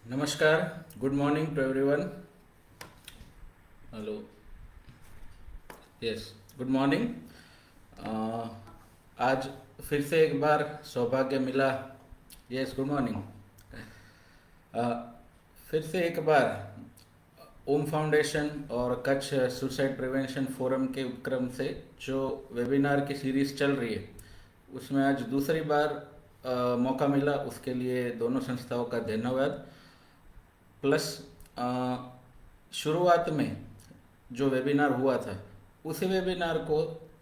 नमस्कार, good morning to everyone. Hello, yes, good morning. आज फिर से एक बार सौभाग्य मिला। Yes, good morning. फिर से एक बार ओम फाउंडेशन और कच्छ सुसाइड प्रिवेंशन फोरम के उपक्रम से जो वेबिनार की सीरीज़ चल रही है उसमें आज दूसरी बार मौका मिला। उसके लिए दोनों संस्थाओं का धन्यवाद। प्लस शुरुआत में जो वेबिनार हुआ था उसी वेबिनार को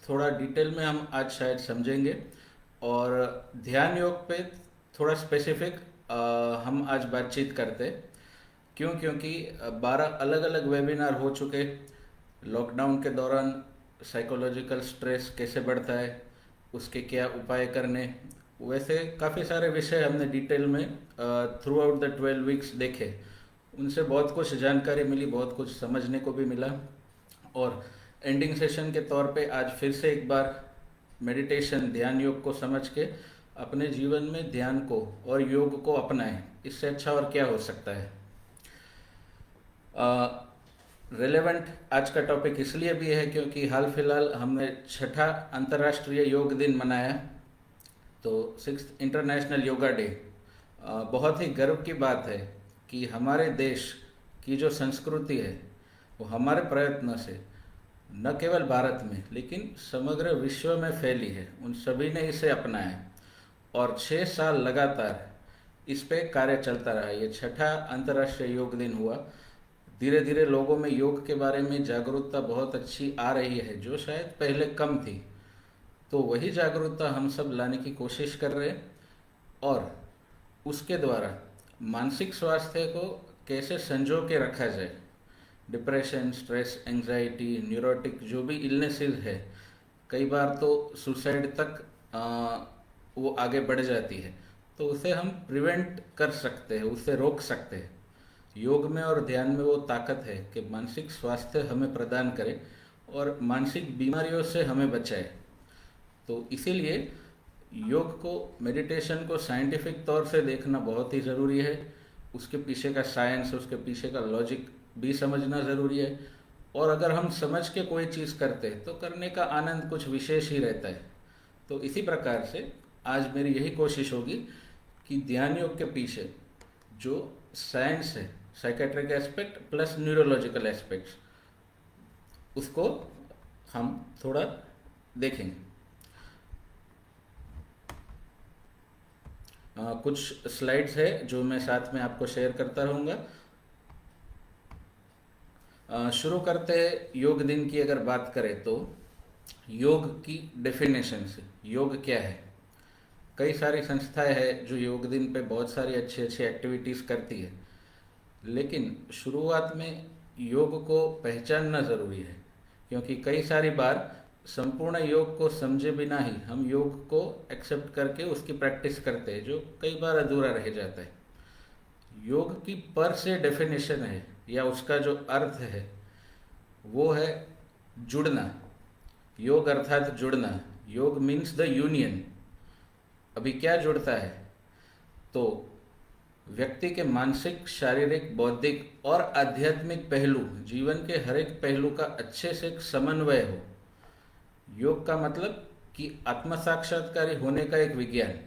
थोड़ा डिटेल में हम आज शायद समझेंगे और ध्यान योग पे थोड़ा स्पेसिफिक हम आज बातचीत करते। क्योंकि 12 अलग अलग वेबिनार हो चुके। लॉकडाउन के दौरान साइकोलॉजिकल स्ट्रेस कैसे बढ़ता है, उसके क्या उपाय करने, वैसे काफ़ी सारे विषय हमने डिटेल में थ्रू आउट द 12 वीक्स देखे। उनसे बहुत कुछ जानकारी मिली, बहुत कुछ समझने को भी मिला। और एंडिंग सेशन के तौर पे आज फिर से एक बार मेडिटेशन, ध्यान योग को समझ के अपने जीवन में ध्यान को और योग को अपनाएं। इससे अच्छा और क्या हो सकता है। रेलेवेंट आज का टॉपिक इसलिए भी है क्योंकि हाल फिलहाल हमने छठा अंतर्राष्ट्रीय योग दिन मनाया, तो 6th इंटरनेशनल योगा डे। बहुत ही गर्व की बात है कि हमारे देश की जो संस्कृति है वो हमारे प्रयत्न से न केवल भारत में लेकिन समग्र विश्व में फैली है। उन सभी ने इसे अपनाया और 6 साल लगातार इस पे कार्य चलता रहा। ये छठा अंतर्राष्ट्रीय योग दिन हुआ। धीरे धीरे लोगों में योग के बारे में जागरूकता बहुत अच्छी आ रही है, जो शायद पहले कम थी। तो वही जागरूकता हम सब लाने की कोशिश कर रहे हैं और उसके द्वारा मानसिक स्वास्थ्य को कैसे संजो के रखा जाए। डिप्रेशन, स्ट्रेस, एंजाइटी, न्यूरोटिक जो भी इलनेसेस है, कई बार तो सुसाइड तक वो आगे बढ़ जाती है, तो उसे हम प्रिवेंट कर सकते हैं, उसे रोक सकते हैं। योग में और ध्यान में वो ताकत है कि मानसिक स्वास्थ्य हमें प्रदान करे और मानसिक बीमारियों से हमें बचाए। तो इसीलिए योग को, मेडिटेशन को साइंटिफिक तौर से देखना बहुत ही ज़रूरी है। उसके पीछे का साइंस, उसके पीछे का लॉजिक भी समझना ज़रूरी है। और अगर हम समझ के कोई चीज़ करते हैं तो करने का आनंद कुछ विशेष ही रहता है। तो इसी प्रकार से आज मेरी यही कोशिश होगी कि ध्यान योग के पीछे जो साइंस है, psychiatric aspect plus neurological aspects, उसको हम थोड़ा देखेंगे। कुछ स्लाइड्स है जो मैं साथ में आपको शेयर करता रहूँगा। शुरू करते हैं। योग दिन की अगर बात करें तो योग की डेफिनेशन से, योग क्या है। कई सारी संस्थाएं हैं जो योग दिन पे बहुत सारी अच्छी अच्छी एक्टिविटीज़ करती है, लेकिन शुरुआत में योग को पहचानना ज़रूरी है। क्योंकि कई सारी बार संपूर्ण योग को समझे बिना ही हम योग को एक्सेप्ट करके उसकी प्रैक्टिस करते हैं, जो कई बार अधूरा रह जाता है। योग की पर से डेफिनेशन है या उसका जो अर्थ है वो है जुड़ना। योग अर्थात जुड़ना। योग मीन्स द यूनियन। अभी क्या जुड़ता है, तो व्यक्ति के मानसिक, शारीरिक, बौद्धिक और आध्यात्मिक पहलू, जीवन के हर एक पहलू का अच्छे से एक समन्वय हो। योग का मतलब कि आत्म साक्षात्कारी होने का एक विज्ञान।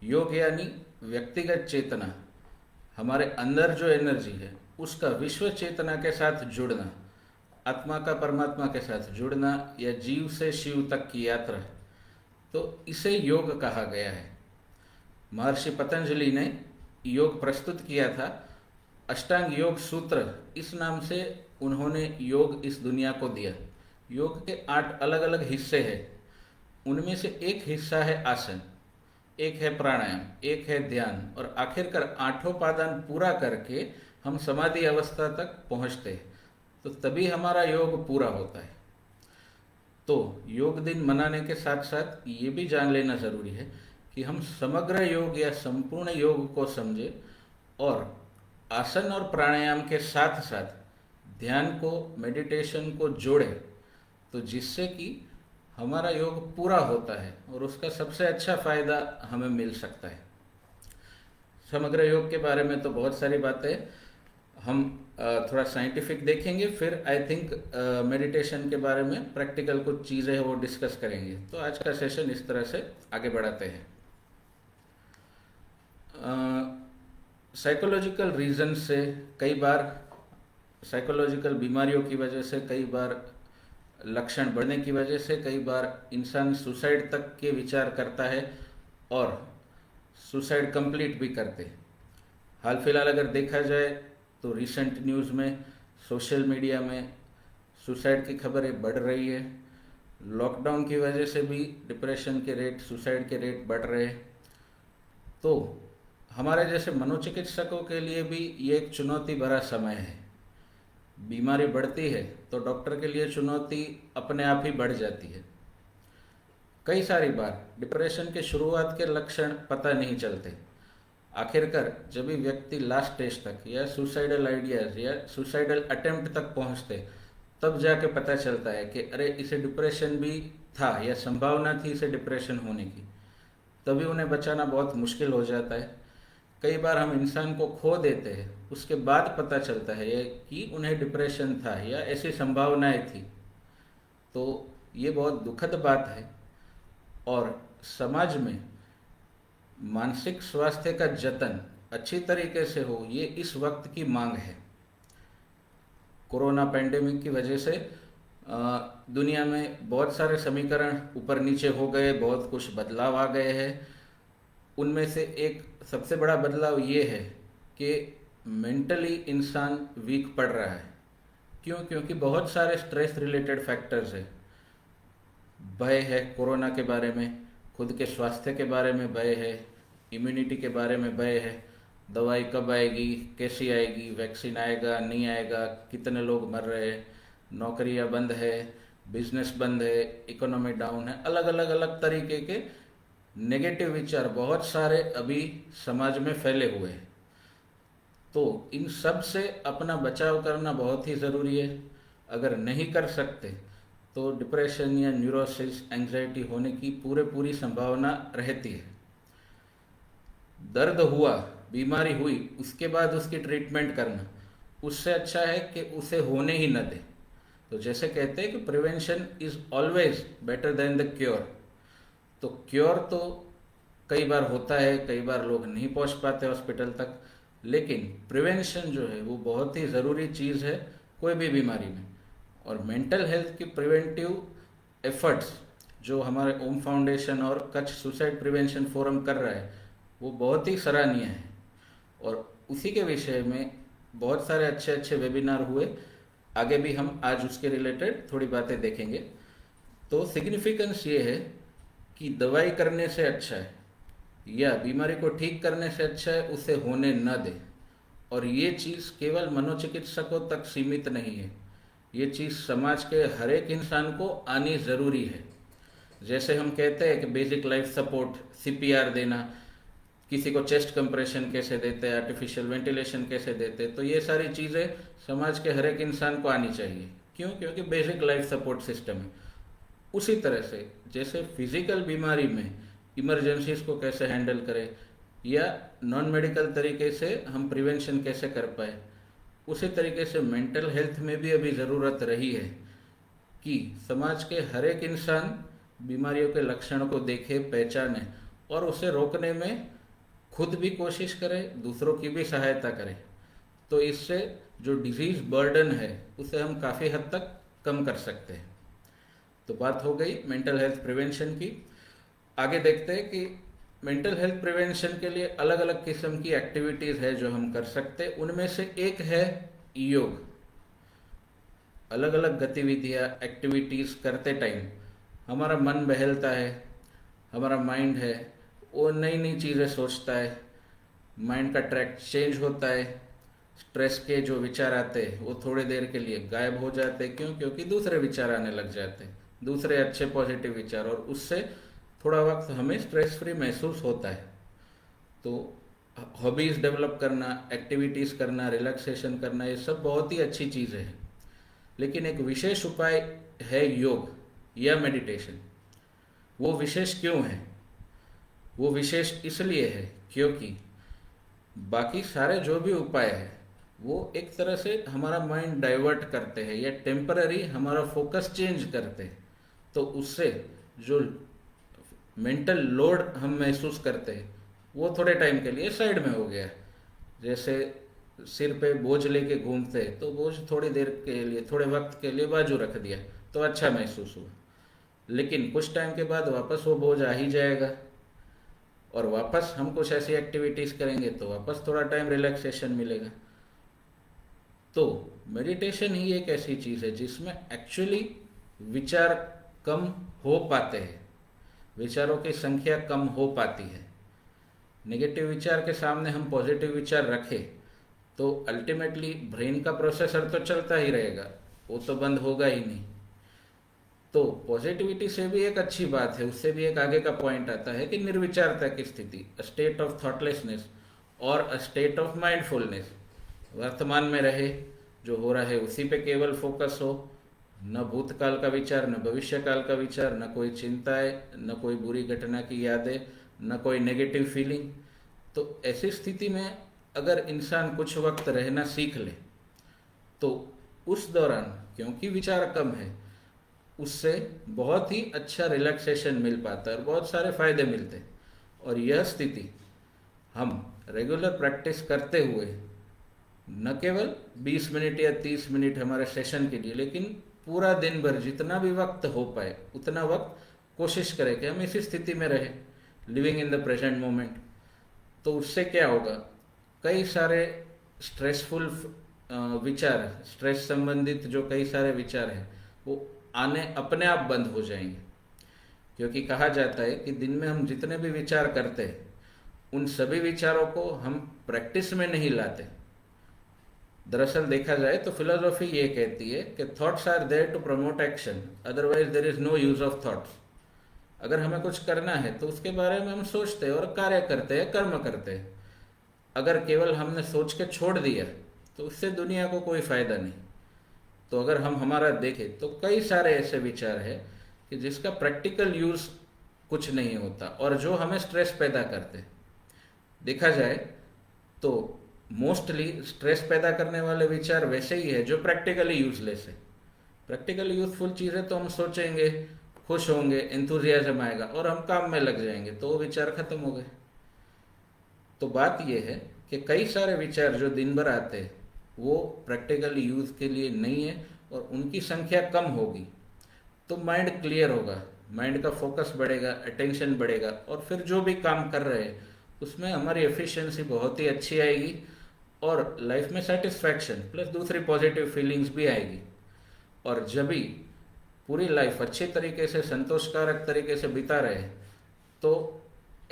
योग यानी व्यक्तिगत चेतना, हमारे अंदर जो एनर्जी है उसका विश्व चेतना के साथ जुड़ना, आत्मा का परमात्मा के साथ जुड़ना या जीव से शिव तक की यात्रा। तो इसे योग कहा गया है। महर्षि पतंजलि ने योग प्रस्तुत किया था। अष्टांग योग सूत्र, इस नाम से उन्होंने योग इस दुनिया को दिया। योग के 8 अलग अलग हिस्से हैं। उनमें से एक हिस्सा है आसन, एक है प्राणायाम, एक है ध्यान और आखिरकार 8 पादान पूरा करके हम समाधि अवस्था तक पहुंचते हैं। तो तभी हमारा योग पूरा होता है। तो योग दिन मनाने के साथ साथ ये भी जान लेना ज़रूरी है कि हम समग्र योग या संपूर्ण योग को समझें और आसन और प्राणायाम के साथ साथ ध्यान को, मेडिटेशन को जोड़ें, तो जिससे कि हमारा योग पूरा होता है और उसका सबसे अच्छा फ़ायदा हमें मिल सकता है। समग्र योग के बारे में तो बहुत सारी बातें हम थोड़ा साइंटिफिक देखेंगे, फिर आई थिंक मेडिटेशन के बारे में प्रैक्टिकल कुछ चीज़ें वो डिस्कस करेंगे। तो आज का सेशन इस तरह से आगे बढ़ाते हैं। साइकोलॉजिकल रीज़न से कई बार, साइकोलॉजिकल बीमारियों की वजह से कई बार, लक्षण बढ़ने की वजह से कई बार इंसान सुसाइड तक के विचार करता है और सुसाइड कंप्लीट भी करते हैं। हाल फिलहाल अगर देखा जाए तो रिसेंट न्यूज़ में, सोशल मीडिया में सुसाइड की खबरें बढ़ रही है। लॉकडाउन की वजह से भी डिप्रेशन के रेट, सुसाइड के रेट बढ़ रहे हैं। तो हमारे जैसे मनोचिकित्सकों के लिए भी ये एक चुनौती भरा समय है। बीमारी बढ़ती है तो डॉक्टर के लिए चुनौती अपने आप ही बढ़ जाती है। कई सारी बार डिप्रेशन के शुरुआत के लक्षण पता नहीं चलते। आखिरकार जब भी व्यक्ति लास्ट स्टेज तक या सुसाइडल आइडियाज या सुसाइडल अटेम्प्ट तक पहुंचते, तब जाके पता चलता है कि अरे इसे डिप्रेशन भी था या संभावना थी इसे डिप्रेशन होने की। तभी उन्हें बचाना बहुत मुश्किल हो जाता है। कई बार हम इंसान को खो देते हैं, उसके बाद पता चलता है कि उन्हें डिप्रेशन था या ऐसी संभावनाएं थी। तो ये बहुत दुखद बात है और समाज में मानसिक स्वास्थ्य का जतन अच्छी तरीके से हो, ये इस वक्त की मांग है। कोरोना पैंडेमिक की वजह से दुनिया में बहुत सारे समीकरण ऊपर नीचे हो गए, बहुत कुछ बदलाव आ गए हैं। उनमें से एक सबसे बड़ा बदलाव ये है कि मेंटली इंसान वीक पड़ रहा है। क्यों? क्योंकि बहुत सारे स्ट्रेस रिलेटेड फैक्टर्स है। भय है कोरोना के बारे में, खुद के स्वास्थ्य के बारे में भय है, इम्यूनिटी के बारे में भय है, दवाई कब आएगी, कैसी आएगी, वैक्सीन आएगा नहीं आएगा, कितने लोग मर रहे हैं, नौकरियां बंद है, बिजनेस बंद है, इकोनॉमी डाउन है। अलग अलग तरीके के नेगेटिव विचार बहुत सारे अभी समाज में फैले हुए हैं। तो इन सब से अपना बचाव करना बहुत ही ज़रूरी है। अगर नहीं कर सकते तो डिप्रेशन या न्यूरोसिस, एंग्जाइटी होने की पूरी संभावना रहती है। दर्द हुआ, बीमारी हुई, उसके बाद उसकी ट्रीटमेंट करना उससे अच्छा है कि उसे होने ही न दे। तो जैसे कहते हैं कि prevention is always better than the cure. तो क्योर तो कई बार होता है, कई बार लोग नहीं पहुंच पाते हॉस्पिटल तक, लेकिन प्रिवेंशन जो है वो बहुत ही ज़रूरी चीज़ है कोई भी बीमारी में। और मेंटल हेल्थ की प्रिवेंटिव एफर्ट्स जो हमारे ओम फाउंडेशन और कच्छ सुसाइड प्रिवेंशन फोरम कर रहा है वो बहुत ही सराहनीय है। और उसी के विषय में बहुत सारे अच्छे वेबिनार हुए। आगे भी हम आज उसके रिलेटेड थोड़ी बातें देखेंगे। तो सिग्निफिकेंस ये है कि दवाई करने से अच्छा है या बीमारी को ठीक करने से अच्छा है उसे होने न दे। और ये चीज़ केवल मनोचिकित्सकों तक सीमित नहीं है, ये चीज़ समाज के हर एक इंसान को आनी ज़रूरी है। जैसे हम कहते हैं कि बेसिक लाइफ सपोर्ट, सीपीआर देना, किसी को चेस्ट कंप्रेशन कैसे देते हैं, आर्टिफिशियल वेंटिलेशन कैसे देते हैं, तो ये सारी चीज़ें समाज के हर एक इंसान को आनी चाहिए। क्यों? क्योंकि बेसिक लाइफ सपोर्ट सिस्टम है। उसी तरह से जैसे फिजिकल बीमारी में इमरजेंसीज को कैसे हैंडल करें या नॉन मेडिकल तरीके से हम प्रिवेंशन कैसे कर पाए, उसी तरीके से मेंटल हेल्थ में भी अभी ज़रूरत रही है कि समाज के हर एक इंसान बीमारियों के लक्षणों को देखे, पहचाने और उसे रोकने में खुद भी कोशिश करे, दूसरों की भी सहायता करे। तो इससे जो डिजीज़ बर्डन है उसे हम काफ़ी हद तक कम कर सकते हैं। तो बात हो गई मेंटल हेल्थ प्रिवेंशन की। आगे देखते हैं कि मेंटल हेल्थ प्रिवेंशन के लिए अलग अलग किस्म की एक्टिविटीज़ है जो हम कर सकते हैं। उनमें से एक है योग। अलग अलग गतिविधियाँ, एक्टिविटीज़ करते टाइम हमारा मन बहलता है, हमारा माइंड है वो नई चीज़ें सोचता है, माइंड का ट्रैक चेंज होता है, स्ट्रेस के जो विचार आते हैं वो थोड़ी देर के लिए गायब हो जाते हैं। क्यों? क्योंकि दूसरे विचार आने लग जाते हैं, दूसरे अच्छे पॉजिटिव विचार, और उससे थोड़ा वक्त हमें स्ट्रेस फ्री महसूस होता है। तो हॉबीज़ डेवलप करना, एक्टिविटीज़ करना, रिलैक्सेशन करना, ये सब बहुत ही अच्छी चीज़ें हैं। लेकिन एक विशेष उपाय है योग या मेडिटेशन। वो विशेष क्यों है? वो विशेष इसलिए है क्योंकि बाकी सारे जो भी उपाय है वो एक तरह से हमारा माइंड डाइवर्ट करते हैं या टेम्पररी हमारा फोकस चेंज करते हैं। तो उससे जो मेंटल लोड हम महसूस करते हैं वो थोड़े टाइम के लिए साइड में हो गया। जैसे सिर पे बोझ लेके घूमते हैं तो बोझ थोड़ी देर के लिए, थोड़े वक्त के लिए बाजू रख दिया तो अच्छा महसूस हुआ, लेकिन कुछ टाइम के बाद वापस वो बोझ आ ही जाएगा और वापस हम कुछ ऐसी एक्टिविटीज़ करेंगे तो वापस थोड़ा टाइम रिलैक्सेशन मिलेगा। तो मेडिटेशन ही एक ऐसी चीज़ है जिसमें एक्चुअली विचार कम हो पाते हैं, विचारों की संख्या कम हो पाती है। नेगेटिव विचार के सामने हम पॉजिटिव विचार रखें तो अल्टीमेटली ब्रेन का प्रोसेसर तो चलता ही रहेगा, वो तो बंद होगा ही नहीं। तो पॉजिटिविटी से भी एक अच्छी बात है, उससे भी एक आगे का पॉइंट आता है कि निर्विचारता की स्थिति, अ स्टेट ऑफ थॉटलेसनेस और अ स्टेट ऑफ माइंडफुलनेस, वर्तमान में रहे, जो हो रहा है उसी पे केवल फोकस हो, न भूतकाल का विचार, न भविष्य काल का विचार, न कोई चिंताएं, न कोई बुरी घटना की यादें, न कोई नेगेटिव फीलिंग। तो ऐसी स्थिति में अगर इंसान कुछ वक्त रहना सीख ले तो उस दौरान, क्योंकि विचार कम है, उससे बहुत ही अच्छा रिलैक्सेशन मिल पाता है और बहुत सारे फायदे मिलते हैं। और यह स्थिति हम रेगुलर प्रैक्टिस करते हुए न केवल 20 मिनट या 30 मिनट हमारे सेशन के लिए, लेकिन पूरा दिन भर जितना भी वक्त हो पाए उतना वक्त कोशिश करें कि हम इसी स्थिति में रहें, living in the present moment. तो उससे क्या होगा, कई सारे स्ट्रेसफुल विचार, स्ट्रेस संबंधित जो कई सारे विचार हैं वो आने अपने आप बंद हो जाएंगे। क्योंकि कहा जाता है कि दिन में हम जितने भी विचार करते हैं उन सभी विचारों को हम प्रैक्टिस में नहीं लाते। दरअसल देखा जाए तो फिलोसॉफी ये कहती है कि thoughts are there to promote action, otherwise there is no use of thoughts. अगर हमें कुछ करना है तो उसके बारे में हम सोचते हैं और कार्य करते हैं, कर्म करते हैं। अगर केवल हमने सोच के छोड़ दिया तो उससे दुनिया को कोई फायदा नहीं। तो अगर हम हमारा देखें तो कई सारे ऐसे विचार हैं कि जिसका प्रैक्टिकल यूज कुछ नहीं होता और जो हमें स्ट्रेस पैदा करते हैं। देखा जाए तो मोस्टली स्ट्रेस पैदा करने वाले विचार वैसे ही है जो प्रैक्टिकली यूजलेस है। प्रैक्टिकली यूजफुल चीज़ें तो हम सोचेंगे, खुश होंगे, एंथुजियाज्म आएगा और हम काम में लग जाएंगे, तो वो विचार खत्म हो गए। तो बात यह है कि कई सारे विचार जो दिन भर आते हैं वो प्रैक्टिकली यूज के लिए नहीं है और उनकी संख्या कम होगी तो माइंड क्लियर होगा, माइंड का फोकस बढ़ेगा, अटेंशन बढ़ेगा और फिर जो भी काम कर रहे हैं उसमें हमारी एफिशिएंसी बहुत ही अच्छी आएगी और लाइफ में सेटिस्फैक्शन प्लस दूसरी पॉजिटिव फीलिंग्स भी आएगी। और जब भी पूरी लाइफ अच्छे तरीके से, संतोषकारक तरीके से बिता रहे तो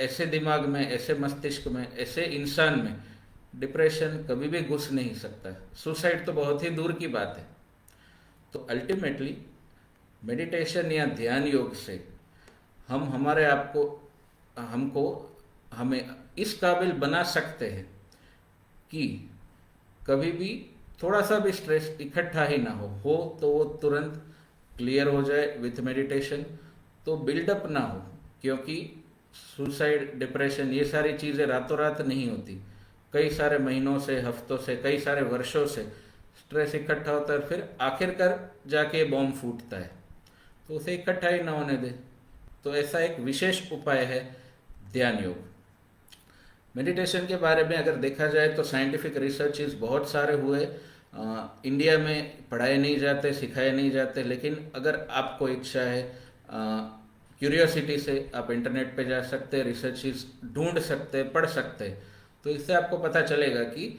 ऐसे दिमाग में, ऐसे मस्तिष्क में, ऐसे इंसान में डिप्रेशन कभी भी घुस नहीं सकता। सुसाइड तो बहुत ही दूर की बात है। तो अल्टीमेटली मेडिटेशन या ध्यान योग से हम हमारे आप को, हमको, हमें इस काबिल बना सकते हैं कि कभी भी थोड़ा सा भी स्ट्रेस इकट्ठा ही ना हो तो वो तुरंत क्लियर हो जाए विथ मेडिटेशन। तो बिल्डअप ना हो, क्योंकि सुसाइड, डिप्रेशन, ये सारी चीज़ें रातों रात नहीं होती। कई सारे महीनों से, हफ्तों से, कई सारे वर्षों से स्ट्रेस इकट्ठा होता है, फिर आखिरकार जाके बॉम्ब फूटता है। तो उसे इकट्ठा ही ना होने दे। तो ऐसा एक विशेष उपाय है ध्यान योग। मेडिटेशन के बारे में अगर देखा जाए तो साइंटिफिक रिसर्चेस बहुत सारे हुए। इंडिया में पढ़ाए नहीं जाते, सिखाए नहीं जाते, लेकिन अगर आपको इच्छा है, क्यूरियोसिटी से आप इंटरनेट पे जा सकते हैं, रिसर्चेस ढूंढ सकते हैं, पढ़ सकते हैं। तो इससे आपको पता चलेगा कि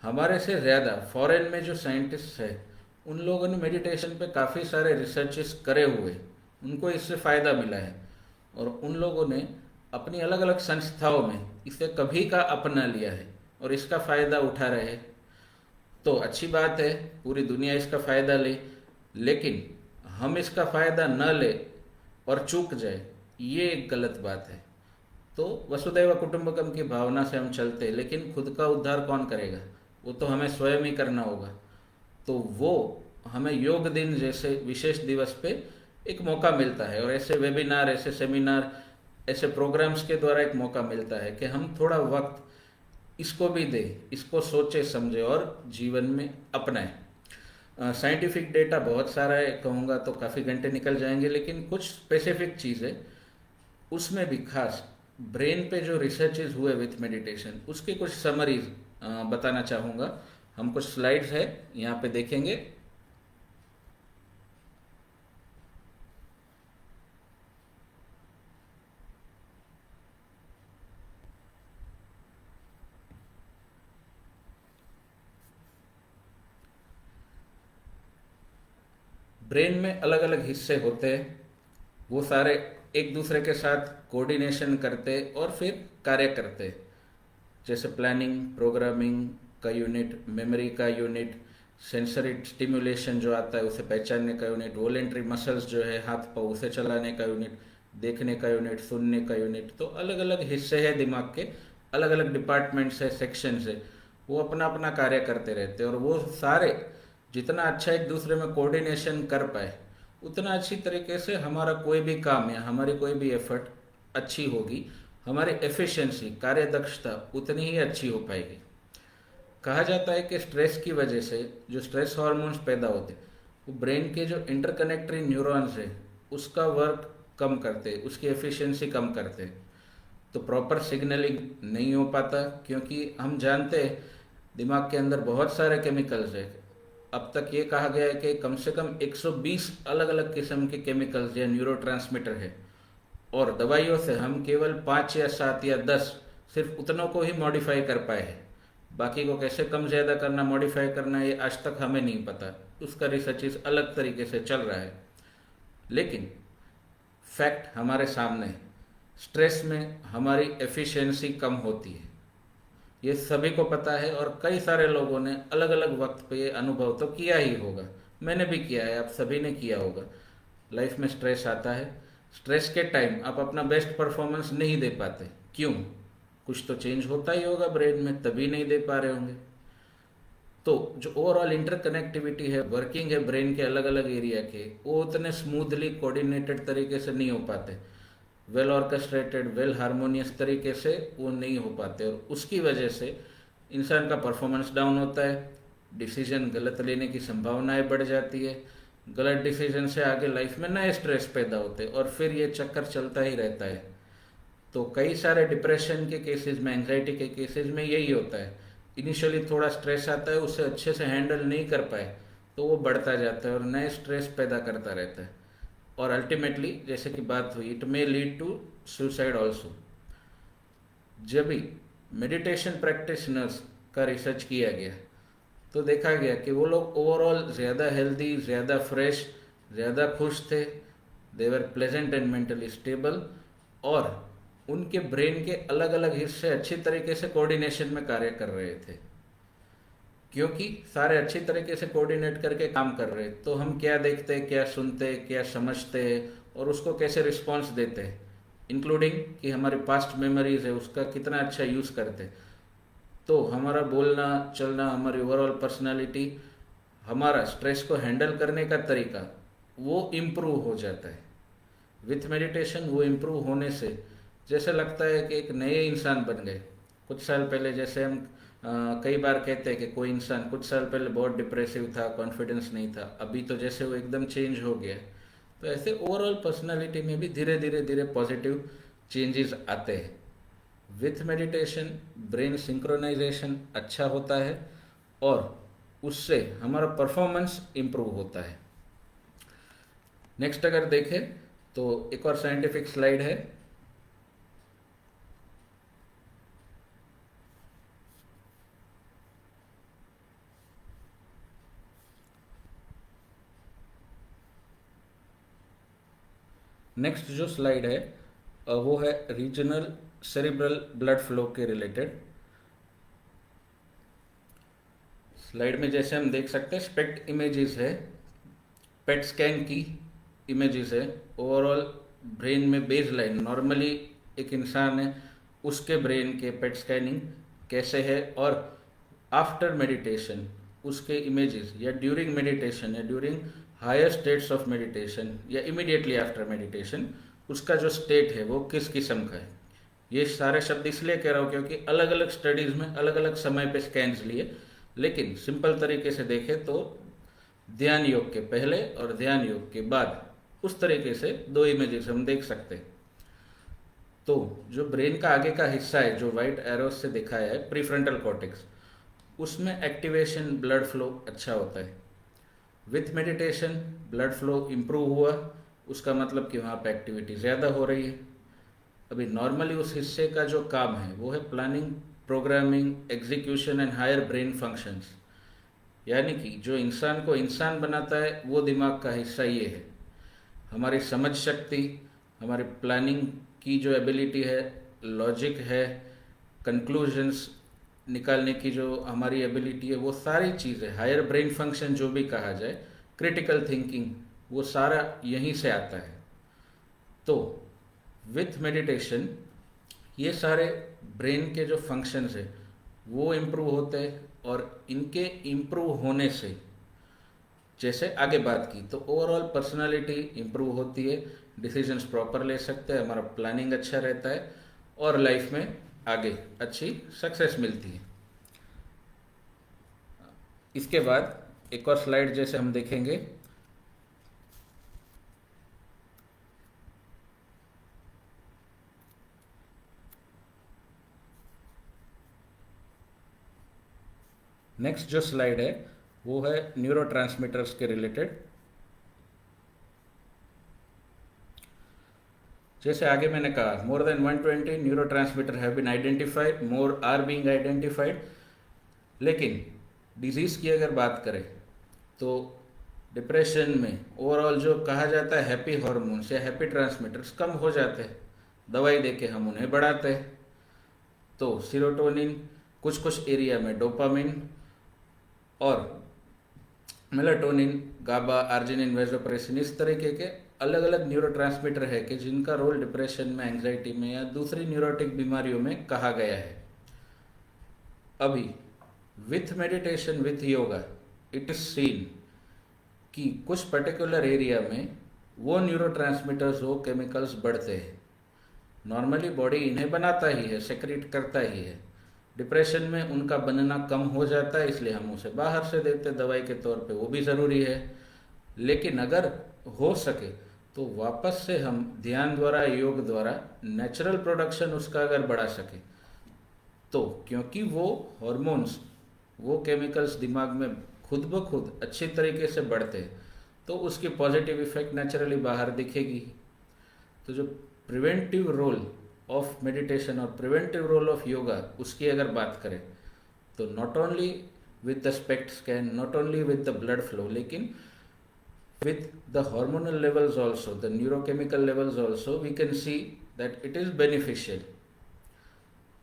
हमारे से ज़्यादा फॉरेन में जो साइंटिस्ट है उन लोगों ने मेडिटेशन पे काफ़ी सारे रिसर्चेस करे हुए, उनको इससे फ़ायदा मिला है और उन लोगों ने अपनी अलग अलग संस्थाओं में इसे कभी का अपना लिया है और इसका फ़ायदा उठा रहे हैं। तो अच्छी बात है, पूरी दुनिया इसका फ़ायदा ले, लेकिन हम इसका फ़ायदा न ले और चूक जाए, ये एक गलत बात है। तो वसुदैव कुटुंबकम की भावना से हम चलते हैं, लेकिन खुद का उद्धार कौन करेगा, वो तो हमें स्वयं ही करना होगा। तो वो हमें योग दिन जैसे विशेष दिवस पे एक मौका मिलता है और ऐसे वेबिनार, ऐसे सेमिनार, ऐसे प्रोग्राम्स के द्वारा एक मौका मिलता है कि हम थोड़ा वक्त इसको भी दे, इसको सोचे समझे और जीवन में अपनाए। साइंटिफिक डेटा बहुत सारा है, कहूँगा तो काफ़ी घंटे निकल जाएंगे, लेकिन कुछ स्पेसिफिक चीज़ें उसमें भी खास ब्रेन पे जो रिसर्चेज हुए विथ मेडिटेशन, उसके कुछ समरीज बताना चाहूँगा। हम कुछ स्लाइड्स है यहाँ पे देखेंगे। ब्रेन में अलग अलग हिस्से होते हैं, वो सारे एक दूसरे के साथ कोऑर्डिनेशन करते और फिर कार्य करते। जैसे प्लानिंग, प्रोग्रामिंग का यूनिट, मेमोरी का यूनिट, सेंसरी स्टिमुलेशन जो आता है उसे पहचानने का यूनिट, वॉलेंट्री मसल्स जो है हाथ पाँव उसे चलाने का यूनिट, देखने का यूनिट, सुनने का यूनिट। तो अलग अलग हिस्से हैं दिमाग के, अलग अलग डिपार्टमेंट्स है, सेक्शंस है, वो अपना अपना कार्य करते रहते हैं। और वो सारे जितना अच्छा एक दूसरे में कोऑर्डिनेशन कर पाए, उतना अच्छी तरीके से हमारा कोई भी काम या हमारी कोई भी एफर्ट अच्छी होगी, हमारी एफिशिएंसी, कार्य दक्षता उतनी ही अच्छी हो पाएगी। कहा जाता है कि स्ट्रेस की वजह से जो स्ट्रेस हार्मोन्स पैदा होते वो ब्रेन के जो इंटरकनेक्टरी न्यूरॉन्स है उसका वर्क कम करते, उसकी एफिशिएंसी कम करते। तो प्रॉपर सिग्नलिंग नहीं हो पाता, क्योंकि हम जानते हैं दिमाग के अंदर बहुत सारे केमिकल्स है। अब तक ये कहा गया है कि कम से कम 120 अलग अलग किस्म के केमिकल्स या न्यूरोट्रांसमीटर है, और दवाइयों से हम केवल 5 या 7 या 10 सिर्फ उतनों को ही मॉडिफाई कर पाए हैं। बाकी को कैसे कम ज़्यादा करना, मॉडिफाई करना, ये आज तक हमें नहीं पता। उसका रिसर्च अलग तरीके से चल रहा है, लेकिन फैक्ट हमारे सामने है। स्ट्रेस में हमारी एफिशिएंसी कम होती है, ये सभी को पता है, और कई सारे लोगों ने अलग अलग वक्त पे ये अनुभव तो किया ही होगा। मैंने भी किया है, आप सभी ने किया होगा। लाइफ में स्ट्रेस आता है, स्ट्रेस के टाइम आप अपना बेस्ट परफॉर्मेंस नहीं दे पाते। क्यों? कुछ तो चेंज होता ही होगा ब्रेन में, तभी नहीं दे पा रहे होंगे। तो जो ओवरऑल इंटरकनेक्टिविटी है, वर्किंग है ब्रेन के अलग अलग एरिया के, वो उतने स्मूथली कोऑर्डिनेटेड तरीके से नहीं हो पाते, वेल ऑर्केस्ट्रेटेड, वेल हारमोनियस तरीके से वो नहीं हो पाते, और उसकी वजह से इंसान का परफॉर्मेंस डाउन होता है, डिसीजन गलत लेने की संभावनाएं बढ़ जाती है, गलत डिसीजन से आगे लाइफ में नए स्ट्रेस पैदा होते हैं, और फिर ये चक्कर चलता ही रहता है। तो कई सारे डिप्रेशन के केसेस में, एंजाइटी के केसेस में यही होता है। इनिशियली थोड़ा स्ट्रेस आता है, उसे अच्छे से हैंडल नहीं कर पाए तो वो बढ़ता जाता है और नए स्ट्रेस पैदा करता रहता है, और अल्टीमेटली जैसे कि बात हुई, it may lead to suicide also. जब भी मेडिटेशन प्रैक्टिशनर्स का रिसर्च किया गया तो देखा गया कि वो लोग ओवरऑल ज़्यादा हेल्दी, ज़्यादा फ्रेश, ज़्यादा खुश थे, दे वर प्लेजेंट एंड मेंटली स्टेबल, और उनके ब्रेन के अलग अलग हिस्से अच्छी तरीके से कोऑर्डिनेशन में कार्य कर रहे थे, क्योंकि सारे अच्छी तरीके से कोऑर्डिनेट करके काम कर रहे हैं। तो हम क्या देखते हैं, क्या सुनते हैं, क्या समझते हैं, और उसको कैसे रिस्पॉन्स देते हैं, इंक्लूडिंग कि हमारी पास्ट मेमोरीज है उसका कितना अच्छा यूज़ करते हैं। तो हमारा बोलना चलना, हमारी ओवरऑल पर्सनालिटी, हमारा स्ट्रेस को हैंडल करने का तरीका वो इम्प्रूव हो जाता है। विथ मेडिटेशन वो इम्प्रूव होने से जैसे लगता है कि एक नए इंसान बन गए। कुछ साल पहले जैसे हम कई बार कहते हैं कि कोई इंसान कुछ साल पहले बहुत डिप्रेसिव था, कॉन्फिडेंस नहीं था, अभी तो जैसे वो एकदम चेंज हो गया। तो ऐसे ओवरऑल पर्सनालिटी में भी धीरे धीरे धीरे पॉजिटिव चेंजेस आते हैं। विथ मेडिटेशन ब्रेन सिंक्रोनाइजेशन अच्छा होता है और उससे हमारा परफॉर्मेंस इम्प्रूव होता है। नेक्स्ट अगर देखें तो एक और साइंटिफिक स्लाइड है। नेक्स्ट जो स्लाइड है वो है रीजनल सेरिब्रल ब्लड फ्लो के रिलेटेड। स्लाइड में जैसे हम देख सकते हैं स्पेक्ट इमेजेस है, पेट स्कैन की इमेजेस है, ओवरऑल ब्रेन में बेस लाइन, नॉर्मली एक इंसान है उसके ब्रेन के पेट स्कैनिंग कैसे है, और आफ्टर मेडिटेशन उसके इमेजेस, या ड्यूरिंग मेडिटेशन या during higher states of meditation या इमीडिएटली आफ्टर मेडिटेशन उसका जो स्टेट है वो किस किस्म का है। ये सारे शब्द इसलिए कह रहा हूँ क्योंकि अलग अलग स्टडीज़ में अलग अलग समय पे स्कैन्स लिए, लेकिन सिंपल तरीके से देखें तो ध्यान योग के पहले और ध्यान योग के बाद उस तरीके से दो इमेजेस हम देख सकते हैं। तो जो ब्रेन का आगे का हिस्सा है जो वाइट एरोस से दिखाया है प्रीफ्रंटल कॉर्टेक्स, उसमें एक्टिवेशन ब्लड फ्लो अच्छा होता है। With meditation blood flow improve हुआ, उसका मतलब कि वहाँ पे एक्टिविटी ज़्यादा हो रही है। अभी नॉर्मली उस हिस्से का जो काम है वो है planning, programming, execution and higher brain functions, यानी कि जो इंसान को इंसान बनाता है वो दिमाग का हिस्सा ये है। हमारी समझ शक्ति, हमारी प्लानिंग की जो एबिलिटी है, लॉजिक है, कंक्लूजन्स निकालने की जो हमारी एबिलिटी है, वो सारी चीज़ें, हायर ब्रेन फंक्शन जो भी कहा जाए, क्रिटिकल थिंकिंग, वो सारा यहीं से आता है। तो विथ मेडिटेशन ये सारे ब्रेन के जो फंक्शंस है वो इम्प्रूव होते हैं, और इनके इम्प्रूव होने से जैसे आगे बात की तो ओवरऑल पर्सनालिटी इम्प्रूव होती है, डिसीजंस प्रॉपर ले सकते हैं, हमारा प्लानिंग अच्छा रहता है और लाइफ में आगे अच्छी सक्सेस मिलती है। इसके बाद एक और स्लाइड जैसे हम देखेंगे, नेक्स्ट जो स्लाइड है वो है न्यूरोट्रांसमीटर्स के रिलेटेड। जैसे आगे मैंने कहा more than 120 neurotransmitter have been identified, more are being identified. लेकिन डिजीज़ की अगर बात करें तो डिप्रेशन में ओवरऑल जो कहा जाता है हैप्पी हार्मोन्स या हैप्पी ट्रांसमीटर्स कम हो जाते हैं, दवाई देके हम उन्हें बढ़ाते हैं। तो सीरोटोनिन, कुछ कुछ एरिया में डोपामिन और मेलाटोनिन, गाबा, आर्जिनिन, वेसोप्रेसिन, इस तरीके के अलग अलग न्यूरोट्रांसमीटर है कि जिनका रोल डिप्रेशन में, एंग्जाइटी में या दूसरी न्यूरोटिक बीमारियों में कहा गया है। अभी with meditation, with yoga, it is seen कि कुछ पर्टिकुलर एरिया में वो न्यूरोट्रांसमीटर्स, वो केमिकल्स बढ़ते हैं। नॉर्मली बॉडी इन्हें बनाता ही है, सेक्रेट करता ही है। डिप्रेशन में उनका बनना कम हो जाता है, इसलिए हम उसे बाहर से देते दवाई के तौर पे, वो भी ज़रूरी है। लेकिन अगर हो सके तो वापस से हम ध्यान द्वारा, योग द्वारा नेचुरल प्रोडक्शन उसका अगर बढ़ा सके तो, क्योंकि वो हार्मोन्स, वो केमिकल्स दिमाग में खुद ब खुद अच्छी तरीके से बढ़ते हैं तो उसकी पॉजिटिव इफेक्ट नेचुरली बाहर दिखेगी। तो जो प्रिवेंटिव रोल ऑफ मेडिटेशन और प्रिवेंटिव रोल ऑफ योगा, उसकी अगर बात करें तो not only with the SPECT scan, not only with the blood flow, लेकिन with the hormonal levels also, the neurochemical levels also, we can see that it is beneficial।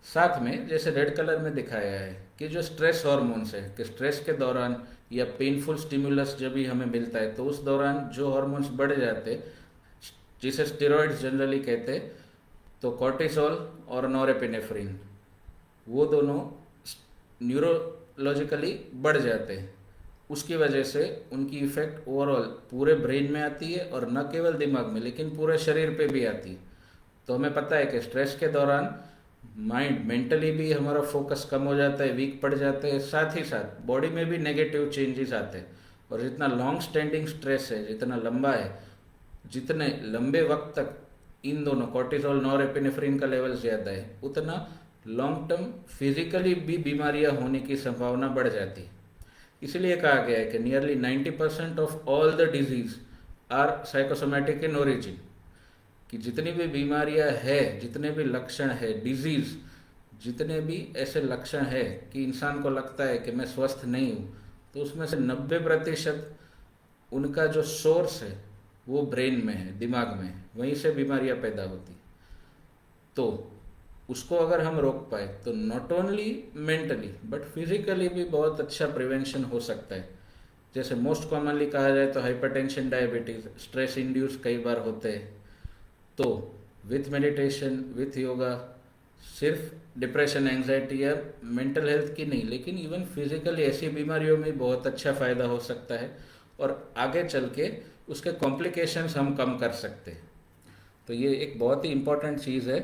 साथ में जैसे red colour में दिखाया है कि जो स्ट्रेस हार्मोन्स है, कि स्ट्रेस के दौरान या पेनफुल स्टिमुलस जब भी हमें मिलता है तो उस दौरान जो हार्मोन्स बढ़ जाते, जिसे स्टेरॉइड्स जनरली कहते हैं, तो कॉर्टिसोल और नॉरेपिनेफ्रिन, वो दोनों न्यूरोलॉजिकली बढ़ जाते हैं। उसकी वजह से उनकी इफ़ेक्ट ओवरऑल पूरे ब्रेन में आती है और न केवल दिमाग में लेकिन पूरे शरीर पे भी आती है। तो हमें पता है कि स्ट्रेस के दौरान माइंड, मेंटली भी हमारा फोकस कम हो जाता है, वीक पड़ जाते हैं, साथ ही साथ बॉडी में भी नेगेटिव चेंजेस आते हैं। और जितना लॉन्ग स्टैंडिंग स्ट्रेस है, जितना लंबा है, जितने लंबे वक्त तक इन दोनों कॉर्टिसोल, नॉरेपिनेफ्रिन का लेवल ज़्यादा है, उतना लॉन्ग टर्म फिजिकली भी बीमारियां होने की संभावना बढ़ जाती है। इसलिए कहा गया है कि nearly 90% of all the disease are psychosomatic in origin, कि जितनी भी बीमारियां है, जितने भी लक्षण है, डिजीज, जितने भी ऐसे लक्षण है कि इंसान को लगता है कि मैं स्वस्थ नहीं हूँ, तो उसमें से 90% उनका जो सोर्स है वो ब्रेन में है, दिमाग में है, वहीं से बीमारियां पैदा होती। तो उसको अगर हम रोक पाए तो not only mentally but physically भी बहुत अच्छा प्रिवेंशन हो सकता है। जैसे मोस्ट कॉमनली कहा जाए तो हाइपरटेंशन, डायबिटीज़, स्ट्रेस इंड्यूस कई बार होते हैं। तो विथ मेडिटेशन, विथ योगा, सिर्फ डिप्रेशन, एंग्जाइटी या मेंटल हेल्थ की नहीं, लेकिन इवन फिजिकली ऐसी बीमारियों में बहुत अच्छा फ़ायदा हो सकता है और आगे चल के उसके कॉम्प्लिकेशंस हम कम कर सकते हैं। तो ये एक बहुत ही इम्पोर्टेंट चीज़ है।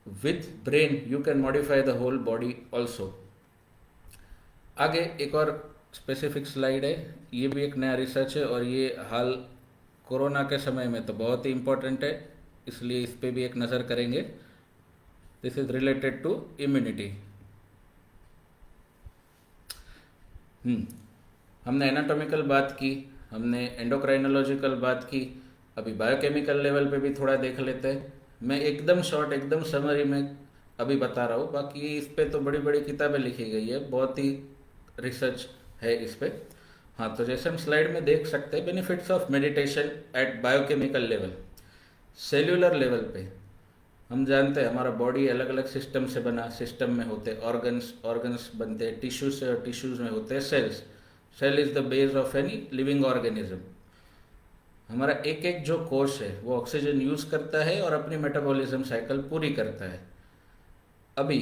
With brain you can modify the whole body also. आगे एक और स्पेसिफिक स्लाइड है, ये भी एक नया रिसर्च है और ये हाल कोरोना के समय में तो बहुत ही इम्पोर्टेंट है, इसलिए इस पे भी एक नज़र करेंगे। This is related to immunity. हमने एनाटॉमिकल बात की, हमने एंडोक्राइनोलॉजिकल बात की, अभी बायोकेमिकल लेवल पे भी थोड़ा देख लेते हैं। मैं एकदम शॉर्ट, एकदम समरी में अभी बता रहा हूँ, बाकी इस पे तो बड़ी बड़ी किताबें लिखी गई है, बहुत ही रिसर्च है इस पे। हाँ, तो जैसे हम स्लाइड में देख सकते हैं, benefits of meditation eight biochemical level. Cellular level पे हम जानते हैं हमारा बॉडी अलग अलग सिस्टम से बना, सिस्टम में होते ऑर्गन्स, ऑर्गन्स बनते हैं टिश्यू से, और टिश्यूज में होते हैं cells. Cell is the base of any living organism. हमारा एक एक जो कोश है वो ऑक्सीजन यूज करता है और अपनी मेटाबॉलिज्म साइकिल पूरी करता है। अभी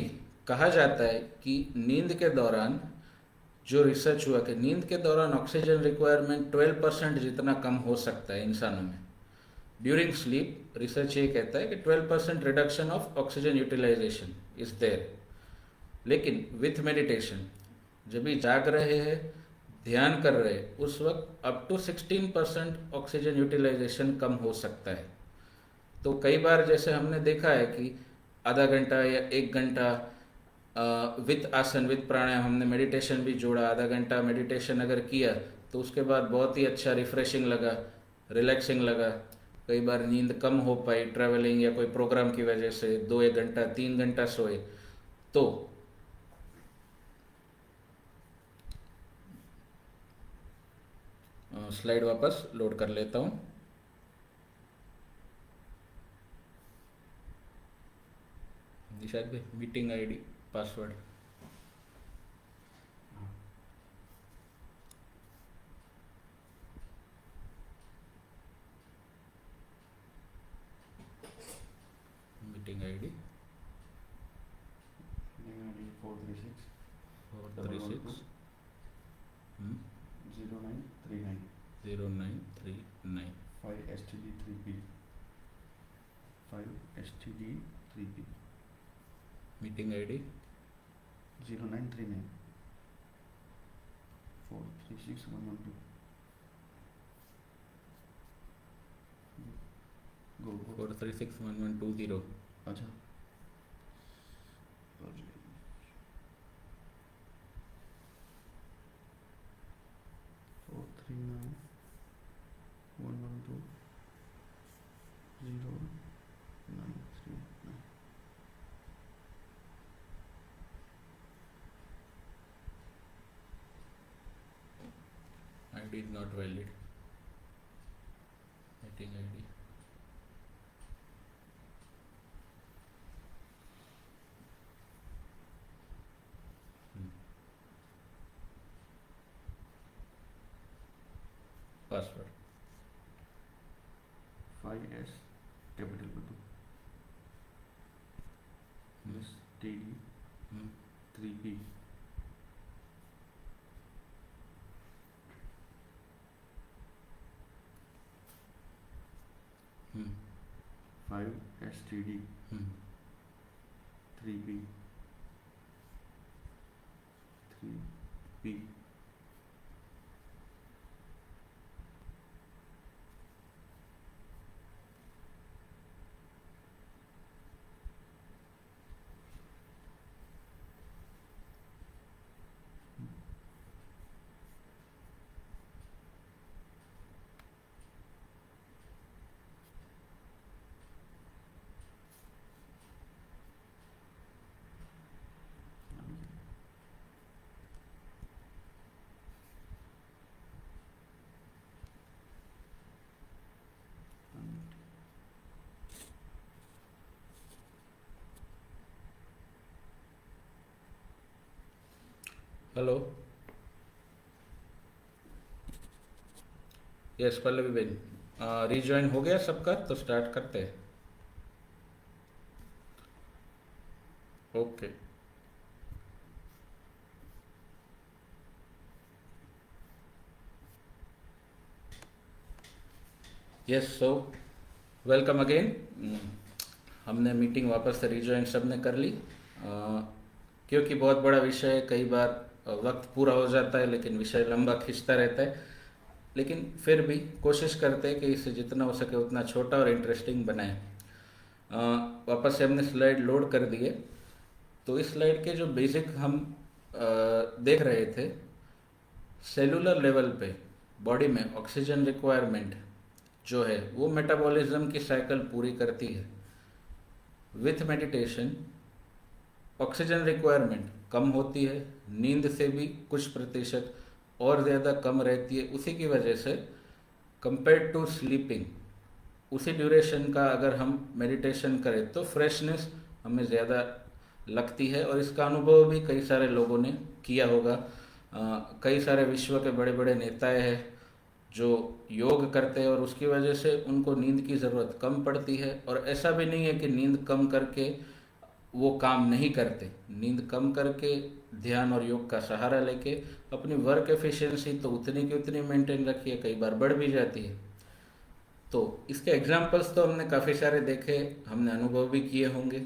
कहा जाता है कि नींद के दौरान, जो रिसर्च हुआ कि नींद के दौरान ऑक्सीजन रिक्वायरमेंट 12% जितना कम हो सकता है इंसानों में। ड्यूरिंग स्लीप रिसर्च ये कहता है कि 12% reduction of oxygen utilization is there. लेकिन विथ मेडिटेशन, जब भी जाग रहे हैं, ध्यान कर रहे हैं, उस वक्त अप टू 16% ऑक्सीजन यूटिलाइजेशन कम हो सकता है। तो कई बार जैसे हमने देखा है कि आधा घंटा या 1 घंटा विथ आसन, विथ प्राणायाम, हमने मेडिटेशन भी जोड़ा, आधा घंटा मेडिटेशन अगर किया तो उसके बाद बहुत ही अच्छा रिफ्रेशिंग लगा, रिलैक्सिंग लगा। कई बार नींद कम हो पाई ट्रैवलिंग या कोई प्रोग्राम की वजह से, 1 घंटा 3 घंटा सोए तो स्लाइड वापस लोड कर लेता हूँ। निशाद भाई, meeting ID password. Meeting ID 436 436 0939 0939 5 STD 3P 5 STD 3P meeting ID 0939 436 112 गो 4361120। अच्छा 439 112 0939 ID is not valid. Meeting ID. Password 5S capital में दो STD 3P 5 STD 3P 3P hello. Yes Pallavi Ben, rejoin हो गया सबका, तो स्टार्ट करते हैं। Okay yes, so welcome again. हमने मीटिंग वापस से रिज्वाइन सब ने कर ली, क्योंकि बहुत बड़ा विषय है, कई बार वक्त पूरा हो जाता है लेकिन विषय लंबा खिंचता रहता है, लेकिन फिर भी कोशिश करते हैं कि इसे जितना हो सके उतना छोटा और इंटरेस्टिंग बनाएं। वापस से हमने स्लाइड लोड कर दिए। तो इस स्लाइड के जो बेसिक हम देख रहे थे, सेलुलर लेवल पे बॉडी में ऑक्सीजन रिक्वायरमेंट जो है वो मेटाबॉलिज्म की साइकिल पूरी करती है। विथ मेडिटेशन ऑक्सीजन रिक्वायरमेंट कम होती है, नींद से भी कुछ प्रतिशत और ज़्यादा कम रहती है। उसी की वजह से कंपेयर टू स्लीपिंग उसी ड्यूरेशन का अगर हम मेडिटेशन करें तो फ्रेशनेस हमें ज़्यादा लगती है, और इसका अनुभव भी कई सारे लोगों ने किया होगा। कई सारे विश्व के बड़े बड़े नेताएं हैं जो योग करते हैं और उसकी वजह से उनको नींद की ज़रूरत कम पड़ती है। और ऐसा भी नहीं है कि नींद कम करके वो काम नहीं करते, नींद कम करके ध्यान और योग का सहारा लेके अपनी वर्क एफिशिएंसी तो उतनी की उतनी मेंटेन रखी है, कई बार बढ़ भी जाती है। तो इसके एग्जाम्पल्स तो हमने काफ़ी सारे देखे, हमने अनुभव भी किए होंगे,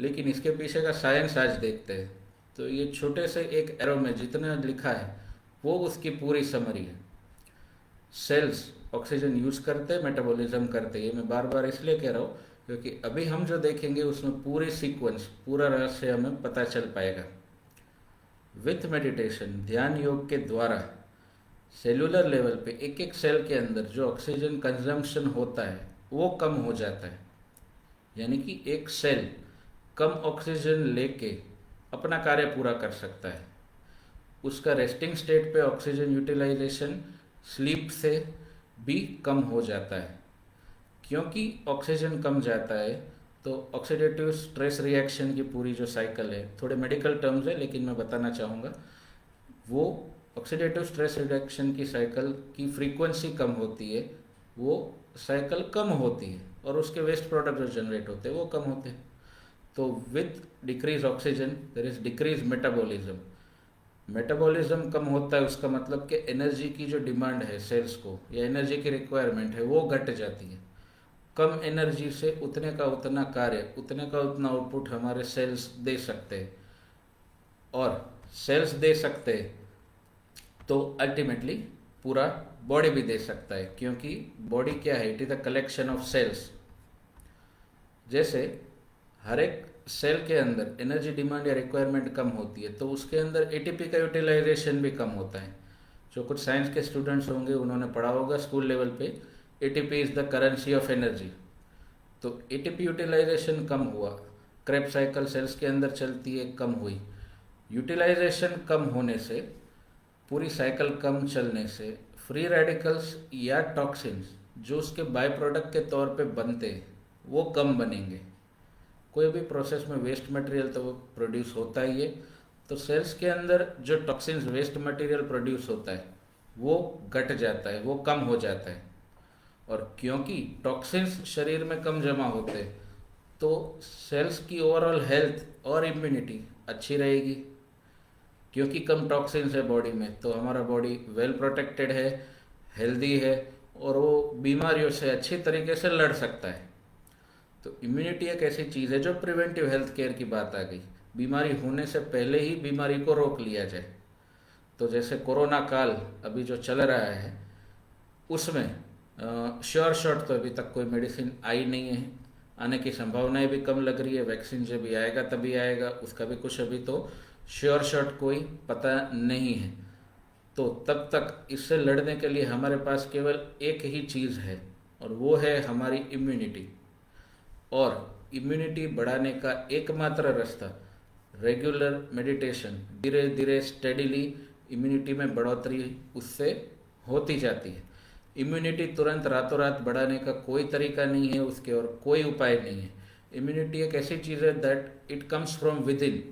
लेकिन इसके पीछे का साइंस आज देखते हैं। तो ये छोटे से एक एरो में जितना लिखा है वो उसकी पूरी समरी है। सेल्स ऑक्सीजन यूज करते, मेटाबॉलिज्म करते, ये मैं बार बार इसलिए कह रहा हूँ क्योंकि अभी हम जो देखेंगे उसमें पूरी सीक्वेंस, पूरा रहस्य हमें पता चल पाएगा। विथ मेडिटेशन ध्यान योग के द्वारा सेलुलर लेवल पे एक एक सेल के अंदर जो ऑक्सीजन कंजम्पशन होता है वो कम हो जाता है, यानी कि एक सेल कम ऑक्सीजन लेके अपना कार्य पूरा कर सकता है। उसका रेस्टिंग स्टेट पे ऑक्सीजन यूटिलाइजेशन स्लीप से भी कम हो जाता है। क्योंकि ऑक्सीजन कम जाता है तो ऑक्सीडेटिव स्ट्रेस रिएक्शन की पूरी जो साइकिल है, थोड़े मेडिकल टर्म्स है लेकिन मैं बताना चाहूँगा, वो ऑक्सीडेटिव स्ट्रेस रिडक्शन की साइकिल की फ्रीक्वेंसी कम होती है, वो साइकिल कम होती है और उसके वेस्ट प्रोडक्ट जो जनरेट होते हैं वो कम होते हैं। तो with decrease oxygen there is decrease metabolism. Metabolism कम होता है उसका मतलब कि एनर्जी की जो डिमांड है सेल्स को या एनर्जी की रिक्वायरमेंट है वो घट जाती है। कम एनर्जी से उतने का उतना कार्य, उतने का उतना आउटपुट हमारे सेल्स दे सकते हैं, और सेल्स दे सकते हैं तो अल्टीमेटली पूरा बॉडी भी दे सकता है, क्योंकि बॉडी क्या है, it is the collection of cells. जैसे हर एक सेल के अंदर एनर्जी डिमांड या रिक्वायरमेंट कम होती है तो उसके अंदर एटीपी का यूटिलाइजेशन भी कम होता है। जो कुछ साइंस के स्टूडेंट्स होंगे उन्होंने पढ़ा होगा स्कूल लेवल पे, ATP is the currency of energy. तो एटीपी यूटिलाइजेशन कम हुआ, क्रेब साइकिल सेल्स के अंदर चलती है, कम हुई। यूटिलाइजेशन कम होने से, पूरी साइकिल कम चलने से फ्री रेडिकल्स या टॉक्सिन्स जो उसके बाय प्रोडक्ट के तौर पे बनते हैं वो कम बनेंगे। कोई भी प्रोसेस में वेस्ट मटेरियल तो वो प्रोड्यूस होता ही है, तो सेल्स के अंदर जो टॉक्सिन्स वेस्ट मटेरियल प्रोड्यूस होता है वो घट जाता है, वो कम हो जाता है। और क्योंकि टॉक्सिन्स शरीर में कम जमा होते हैं तो सेल्स की ओवरऑल हेल्थ और इम्यूनिटी अच्छी रहेगी। क्योंकि कम टॉक्सिन्स है बॉडी में तो हमारा बॉडी वेल प्रोटेक्टेड है, हेल्दी है, और वो बीमारियों से अच्छी तरीके से लड़ सकता है। तो इम्यूनिटी एक ऐसी चीज़ है जो प्रिवेंटिव हेल्थ केयर की बात आ गई, बीमारी होने से पहले ही बीमारी को रोक लिया जाए। तो जैसे कोरोना काल अभी जो चल रहा है उसमें श्योर शॉट तो अभी तक कोई मेडिसिन आई नहीं है, आने की संभावनाएं भी कम लग रही है। वैक्सीन जब भी आएगा तभी आएगा, उसका भी कुछ अभी तो श्योर शॉट कोई पता नहीं है। तो तब तक इससे लड़ने के लिए हमारे पास केवल एक ही चीज़ है और वो है हमारी इम्यूनिटी। और इम्यूनिटी बढ़ाने का एकमात्र रास्ता रेगुलर मेडिटेशन, धीरे धीरे स्टेडीली इम्यूनिटी में बढ़ोतरी उससे होती जाती है। इम्यूनिटी तुरंत रातों रात बढ़ाने का कोई तरीका नहीं है उसके, और कोई उपाय नहीं है। इम्यूनिटी एक ऐसी चीज़ है that it comes from with in.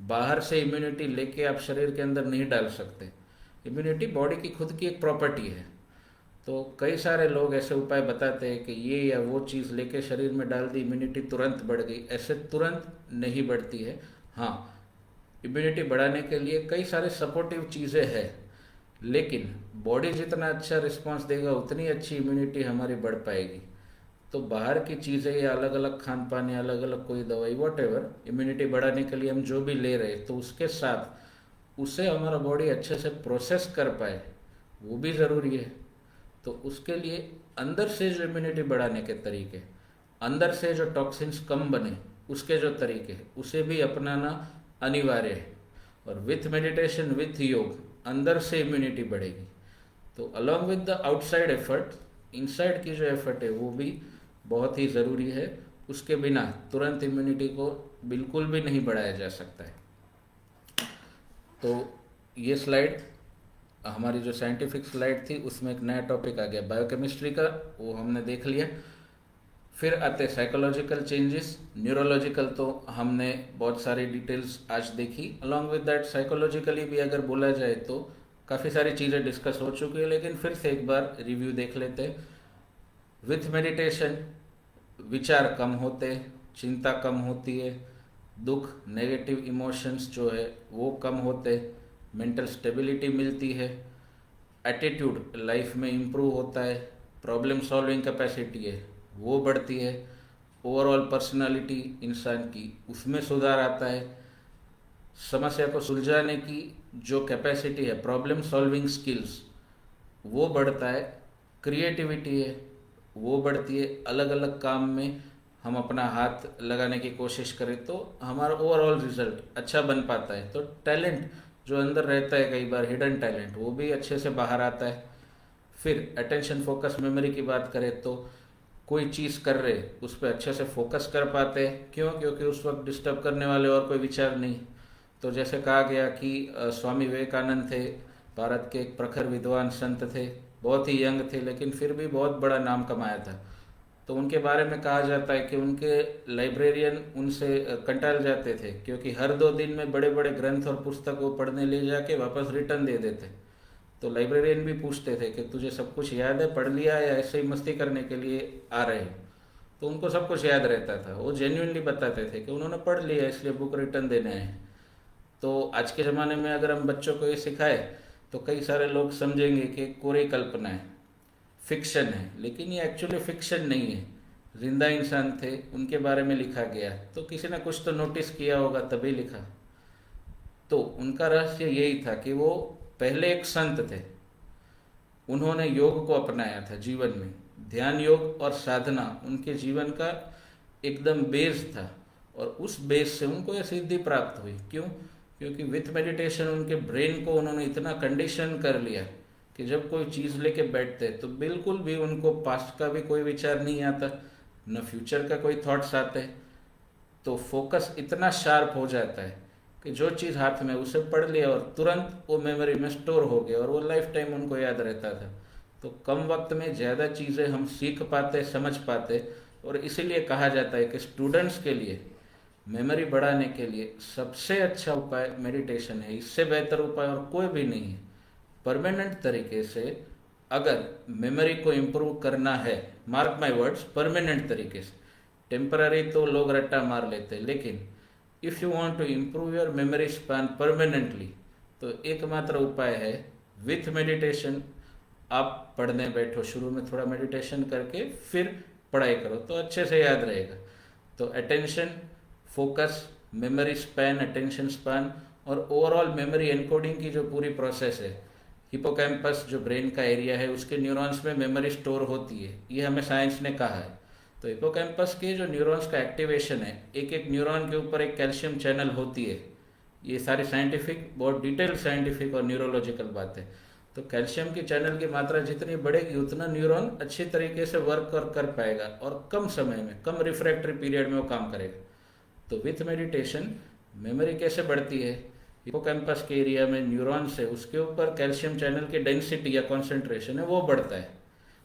बाहर से इम्यूनिटी लेके आप शरीर के अंदर नहीं डाल सकते। इम्यूनिटी बॉडी की खुद की एक प्रॉपर्टी है। तो कई सारे लोग ऐसे उपाय बताते हैं कि ये या वो चीज़ लेके शरीर में डाल दी, इम्यूनिटी तुरंत बढ़ गई। ऐसे तुरंत नहीं बढ़ती है। हाँ, इम्यूनिटी बढ़ाने के लिए कई सारे सपोर्टिव चीज़ें हैं, लेकिन बॉडी जितना अच्छा रिस्पांस देगा उतनी अच्छी इम्यूनिटी हमारी बढ़ पाएगी। तो बाहर की चीज़ें या अलग अलग खान पान या अलग अलग कोई दवाई वॉट एवर इम्यूनिटी बढ़ाने के लिए हम जो भी ले रहे हैं, तो उसके साथ उसे हमारा बॉडी अच्छे से प्रोसेस कर पाए, वो भी ज़रूरी है। तो उसके लिए अंदर से जो इम्यूनिटी बढ़ाने के तरीके, अंदर से जो टॉक्सिन्स कम बने उसके जो तरीके, उसे भी अपनाना अनिवार्य है। और विथ मेडिटेशन विथ योग अंदर से इम्यूनिटी बढ़ेगी। तो along with the outside effort, inside की जो एफर्ट है वो भी बहुत ही ज़रूरी है। उसके बिना तुरंत इम्यूनिटी को बिल्कुल भी नहीं बढ़ाया जा सकता है। तो ये स्लाइड हमारी जो साइंटिफिक स्लाइड थी उसमें एक नया टॉपिक आ गया बायोकेमिस्ट्री का, वो हमने देख लिया। फिर आते साइकोलॉजिकल चेंजेस, न्यूरोलॉजिकल तो हमने बहुत सारी डिटेल्स आज देखी। अलॉन्ग विद दैट साइकोलॉजिकली भी अगर बोला जाए तो काफ़ी सारी चीज़ें डिस्कस हो चुकी है, लेकिन फिर से एक बार रिव्यू देख लेते हैं। विथ मेडिटेशन विचार कम होते, चिंता कम होती है, दुख नेगेटिव इमोशंस जो है वो कम होते, मेंटल स्टेबिलिटी मिलती है, एटीट्यूड लाइफ में इम्प्रूव होता है, प्रॉब्लम सॉल्विंग कैपेसिटी है वो बढ़ती है, ओवरऑल पर्सनालिटी इंसान की उसमें सुधार आता है, समस्या को सुलझाने की जो कैपेसिटी है, प्रॉब्लम सॉल्विंग स्किल्स वो बढ़ता है, क्रिएटिविटी है वो बढ़ती है, अलग अलग काम में हम अपना हाथ लगाने की कोशिश करें तो हमारा ओवरऑल रिजल्ट अच्छा बन पाता है। तो टैलेंट जो अंदर रहता है, कई बार हिडन टैलेंट, वो भी अच्छे से बाहर आता है। फिर अटेंशन फोकस मेमोरी की बात करें तो कोई चीज़ कर रहे उस पर अच्छे से फोकस कर पाते हैं। क्यों? क्योंकि उस वक्त डिस्टर्ब करने वाले और कोई विचार नहीं। तो जैसे कहा गया कि स्वामी विवेकानंद थे, भारत के एक प्रखर विद्वान संत थे, बहुत ही यंग थे लेकिन फिर भी बहुत बड़ा नाम कमाया था। तो उनके बारे में कहा जाता है कि उनके लाइब्रेरियन उनसे कंटाल जाते थे, क्योंकि हर 2 दिन में बड़े बड़े ग्रंथ और पुस्तक वो पढ़ने ले जाके वापस रिटर्न दे देते। तो लाइब्रेरियन भी पूछते थे कि तुझे सब कुछ याद है, पढ़ लिया, या ऐसे ही मस्ती करने के लिए आ रहे हो? तो उनको सब कुछ याद रहता था, वो जेन्युइनली बताते थे कि उन्होंने पढ़ लिया इसलिए बुक रिटर्न देने आए। तो आज के ज़माने में अगर हम बच्चों को ये सिखाए तो कई सारे लोग समझेंगे कि कोरी कल्पना है, फिक्शन है, लेकिन ये एक्चुअली फिक्शन नहीं है। जिंदा इंसान थे, उनके बारे में लिखा गया, तो किसी ने कुछ तो नोटिस किया होगा तभी लिखा। तो उनका रहस्य यही था कि वो पहले एक संत थे, उन्होंने योग को अपनाया था जीवन में। ध्यान योग और साधना उनके जीवन का एकदम बेस था, और उस बेस से उनको यह सिद्धि प्राप्त हुई। क्यों? क्योंकि विथ मेडिटेशन उनके ब्रेन को उन्होंने इतना कंडीशन कर लिया कि जब कोई चीज़ लेके बैठते तो बिल्कुल भी उनको पास्ट का भी कोई विचार नहीं आता, न फ्यूचर का कोई थॉट्स आते। तो फोकस इतना शार्प हो जाता है कि जो चीज़ हाथ में उसे पढ़ लिया और तुरंत वो मेमोरी में स्टोर हो गया और वो लाइफ टाइम उनको याद रहता था। तो कम वक्त में ज़्यादा चीज़ें हम सीख पाते, समझ पाते। और इसीलिए कहा जाता है कि स्टूडेंट्स के लिए मेमोरी बढ़ाने के लिए सबसे अच्छा उपाय मेडिटेशन है, इससे बेहतर उपाय और कोई भी नहीं है। परमानेंट तरीके से अगर मेमोरी को इम्प्रूव करना है, मार्क माय वर्ड्स, परमानेंट तरीके से, टेम्पररी तो लोग रट्टा मार लेते हैं, लेकिन if you want to improve your memory span permanently, तो एकमात्र उपाय है विथ मेडिटेशन। आप पढ़ने बैठो, शुरू में थोड़ा मेडिटेशन करके फिर पढ़ाई करो तो अच्छे से याद रहेगा। तो attention, focus, memory span, attention span और ओवरऑल मेमोरी एनकोडिंग की जो पूरी प्रोसेस है, हिपोकैम्पस जो ब्रेन का एरिया है उसके न्यूरॉन्स में मेमोरी स्टोर होती है, ये हमें साइंस ने कहा है। तो हिपोकैम्पस के जो न्यूरॉन्स का एक्टिवेशन है, एक एक न्यूरॉन के ऊपर एक कैल्शियम चैनल होती है। ये सारी साइंटिफिक, बहुत डिटेल साइंटिफिक और न्यूरोलॉजिकल बात है। तो कैल्शियम की चैनल की मात्रा जितनी बढ़ेगी उतना न्यूरॉन अच्छी तरीके से वर्क कर पाएगा और कम समय में, कम रिफ्रैक्टरी पीरियड में वो काम करेगा। तो विथ मेडिटेशन मेमोरी कैसे बढ़ती है? हिपोकैम्पस के एरिया में न्यूरॉन्स है, उसके ऊपर कैल्शियम चैनल की डेंसिटी या कॉन्सेंट्रेशन है वो बढ़ता है,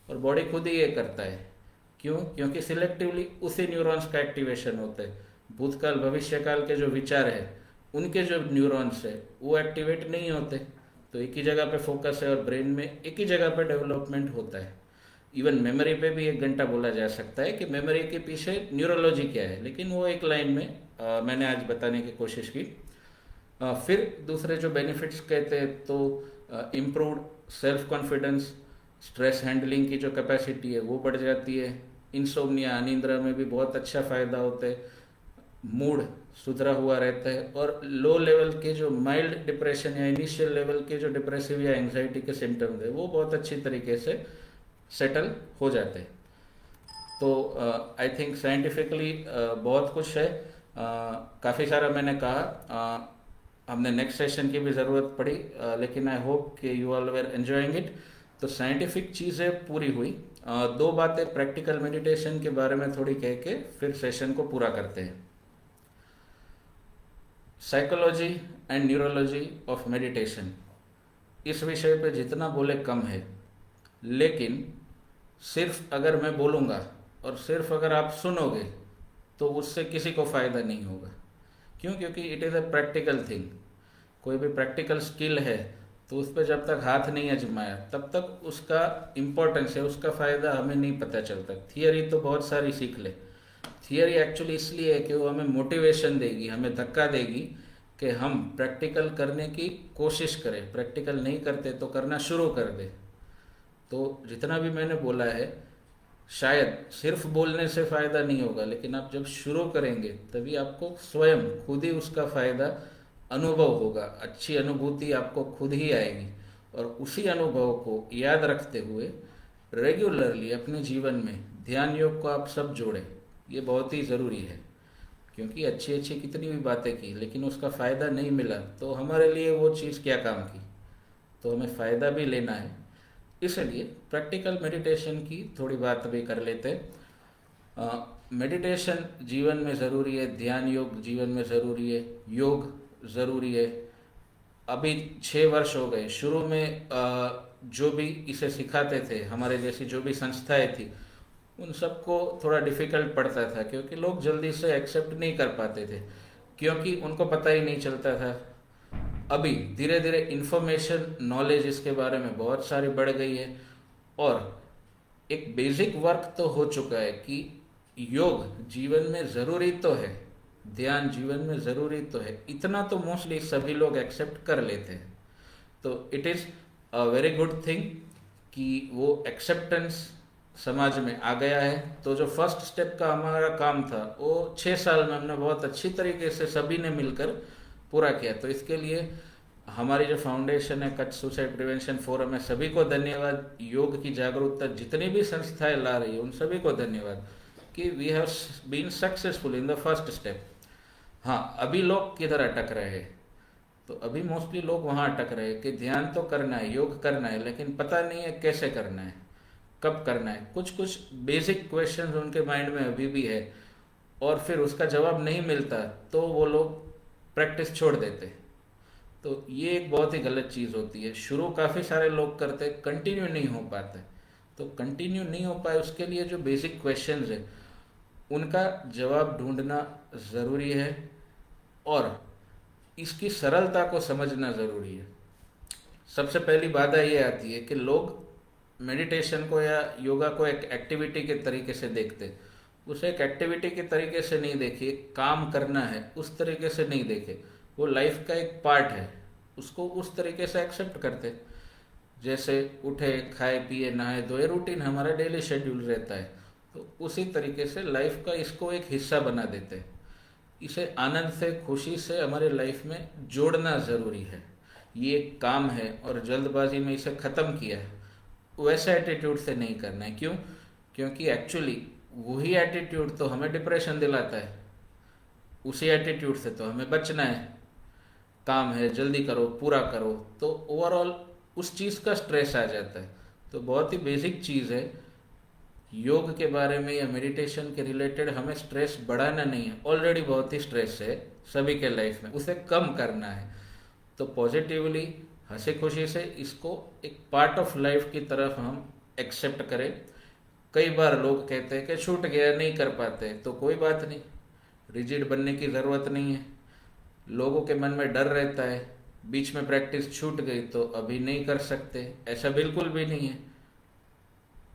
और बॉडी खुद ही ये करता है। क्यों? क्योंकि सिलेक्टिवली उसी न्यूरॉन्स का एक्टिवेशन होता है। भूतकाल भविष्यकाल के जो विचार है उनके जो न्यूरॉन्स है वो एक्टिवेट नहीं होते। तो एक ही जगह पे फोकस है और ब्रेन में एक ही जगह पे डेवलपमेंट होता है। इवन मेमोरी पे भी 1 घंटा बोला जा सकता है कि मेमोरी के पीछे न्यूरोलॉजी क्या है, लेकिन वो एक लाइन में मैंने आज बताने की कोशिश की। फिर दूसरे जो बेनिफिट्स कहते हैं तो improved self confidence, stress handling की जो कैपेसिटी है वो बढ़ जाती है, इंसोम्निया, निंद्रा में भी बहुत अच्छा फ़ायदा होता है, मूड सुधरा हुआ रहता है, और लो लेवल के जो माइल्ड डिप्रेशन या इनिशियल लेवल के जो डिप्रेसिव या एंग्जाइटी के सिम्टम्स है वो बहुत अच्छी तरीके से सेटल हो जाते हैं। तो आई थिंक साइंटिफिकली बहुत कुछ है, काफ़ी सारा मैंने कहा, हमने नेक्स्ट सेशन की भी ज़रूरत पड़ी, लेकिन आई होप कि you all where enjoying it. तो साइंटिफिक चीज़ें पूरी हुई, दो बातें प्रैक्टिकल मेडिटेशन के बारे में थोड़ी कह के फिर सेशन को पूरा करते हैं। Psychology and neurology of meditation, इस विषय पे जितना बोले कम है, लेकिन सिर्फ अगर मैं बोलूँगा और सिर्फ अगर आप सुनोगे तो उससे किसी को फ़ायदा नहीं होगा। क्यों? क्योंकि it is a practical thing. कोई भी प्रैक्टिकल स्किल है तो उस पर जब तक हाथ नहीं आजमाया तब तक उसका इम्पोर्टेंस है, उसका फ़ायदा हमें नहीं पता चलता। थियरी तो बहुत सारी सीख ले, थियरी एक्चुअली इसलिए है कि वो हमें मोटिवेशन देगी, हमें धक्का देगी कि हम प्रैक्टिकल करने की कोशिश करें, प्रैक्टिकल नहीं करते तो करना शुरू कर दे। तो जितना भी मैंने बोला है, शायद सिर्फ बोलने से फ़ायदा नहीं होगा, लेकिन आप जब शुरू करेंगे तभी आपको स्वयं खुद ही उसका फ़ायदा अनुभव होगा, अच्छी अनुभूति आपको खुद ही आएगी। और उसी अनुभव को याद रखते हुए रेगुलरली अपने जीवन में ध्यान योग को आप सब जोड़ें, ये बहुत ही ज़रूरी है। क्योंकि अच्छी अच्छी कितनी भी बातें की लेकिन उसका फ़ायदा नहीं मिला तो हमारे लिए वो चीज़ क्या काम की। तो हमें फ़ायदा भी लेना है, इसलिए प्रैक्टिकल मेडिटेशन की थोड़ी बात भी कर लेते हैं। मेडिटेशन जीवन में ज़रूरी है, ध्यान योग जीवन में ज़रूरी है, योग ज़रूरी है। अभी 6 वर्ष हो गए, शुरू में जो भी इसे सिखाते थे, हमारे जैसी जो भी संस्थाएं थी, उन सबको थोड़ा डिफ़िकल्ट पड़ता था, क्योंकि लोग जल्दी से एक्सेप्ट नहीं कर पाते थे, क्योंकि उनको पता ही नहीं चलता था। अभी धीरे धीरे इन्फॉर्मेशन, नॉलेज इसके बारे में बहुत सारी बढ़ गई है, और एक बेसिक वर्क तो हो चुका है कि योग जीवन में ज़रूरी तो है, ध्यान जीवन में ज़रूरी तो है, इतना तो मोस्टली सभी लोग एक्सेप्ट कर लेते हैं। तो it is a very good thing कि वो एक्सेप्टेंस समाज में आ गया है। तो जो फर्स्ट स्टेप का हमारा काम था वो 6 साल में हमने बहुत अच्छी तरीके से सभी ने मिलकर पूरा किया। तो इसके लिए हमारी जो फाउंडेशन है, कच्छ सुसाइड प्रिवेंशन फोरम है, सभी को धन्यवाद। योग की जागरूकता जितनी भी संस्थाएं ला रही है उन सभी को धन्यवाद कि we have been successful in the first step. हाँ, अभी लोग किधर अटक रहे हैं? तो अभी मोस्टली लोग वहाँ अटक रहे हैं कि ध्यान तो करना है, योग करना है, लेकिन पता नहीं है कैसे करना है, कब करना है। कुछ कुछ बेसिक क्वेश्चंस उनके माइंड में अभी भी है, और फिर उसका जवाब नहीं मिलता तो वो लोग प्रैक्टिस छोड़ देते। तो ये एक बहुत ही गलत चीज़ होती है। शुरू काफ़ी सारे लोग करते, कंटिन्यू नहीं हो पाते। तो कंटिन्यू नहीं हो पाए उसके लिए जो बेसिक क्वेश्चंस है उनका जवाब ढूंढना ज़रूरी है, और इसकी सरलता को समझना ज़रूरी है। सबसे पहली बाधा ये आती है कि लोग मेडिटेशन को या योगा को एक एक्टिविटी के तरीके से देखते, उसे एक एक्टिविटी के तरीके से नहीं देखे, काम करना है उस तरीके से नहीं देखे, वो लाइफ का एक पार्ट है, उसको उस तरीके से एक्सेप्ट करते। जैसे उठे, खाए, पिए, नहाए धोए, रूटीन हमारा डेली शेड्यूल रहता है, तो उसी तरीके से लाइफ का इसको एक हिस्सा बना देते। इसे आनंद से, खुशी से हमारे लाइफ में जोड़ना ज़रूरी है। ये एक काम है और जल्दबाजी में इसे ख़त्म किया है, वैसे एटीट्यूड से नहीं करना है। क्यों? क्योंकि एक्चुअली वही एटीट्यूड तो हमें डिप्रेशन दिलाता है, उसी एटीट्यूड से तो हमें बचना है। काम है, जल्दी करो, पूरा करो, तो ओवरऑल उस चीज़ का स्ट्रेस आ जाता है। तो बहुत ही बेसिक चीज़ है, योग के बारे में या मेडिटेशन के रिलेटेड हमें स्ट्रेस बढ़ाना नहीं है, ऑलरेडी बहुत ही स्ट्रेस है सभी के लाइफ में, उसे कम करना है। तो पॉजिटिवली, हंसी खुशी से इसको एक पार्ट ऑफ लाइफ की तरफ हम एक्सेप्ट करें। कई बार लोग कहते हैं कि छूट गया, नहीं कर पाते, तो कोई बात नहीं, रिजिड बनने की ज़रूरत नहीं है। लोगों के मन में डर रहता है, बीच में प्रैक्टिस छूट गई तो अभी नहीं कर सकते, ऐसा बिल्कुल भी नहीं है।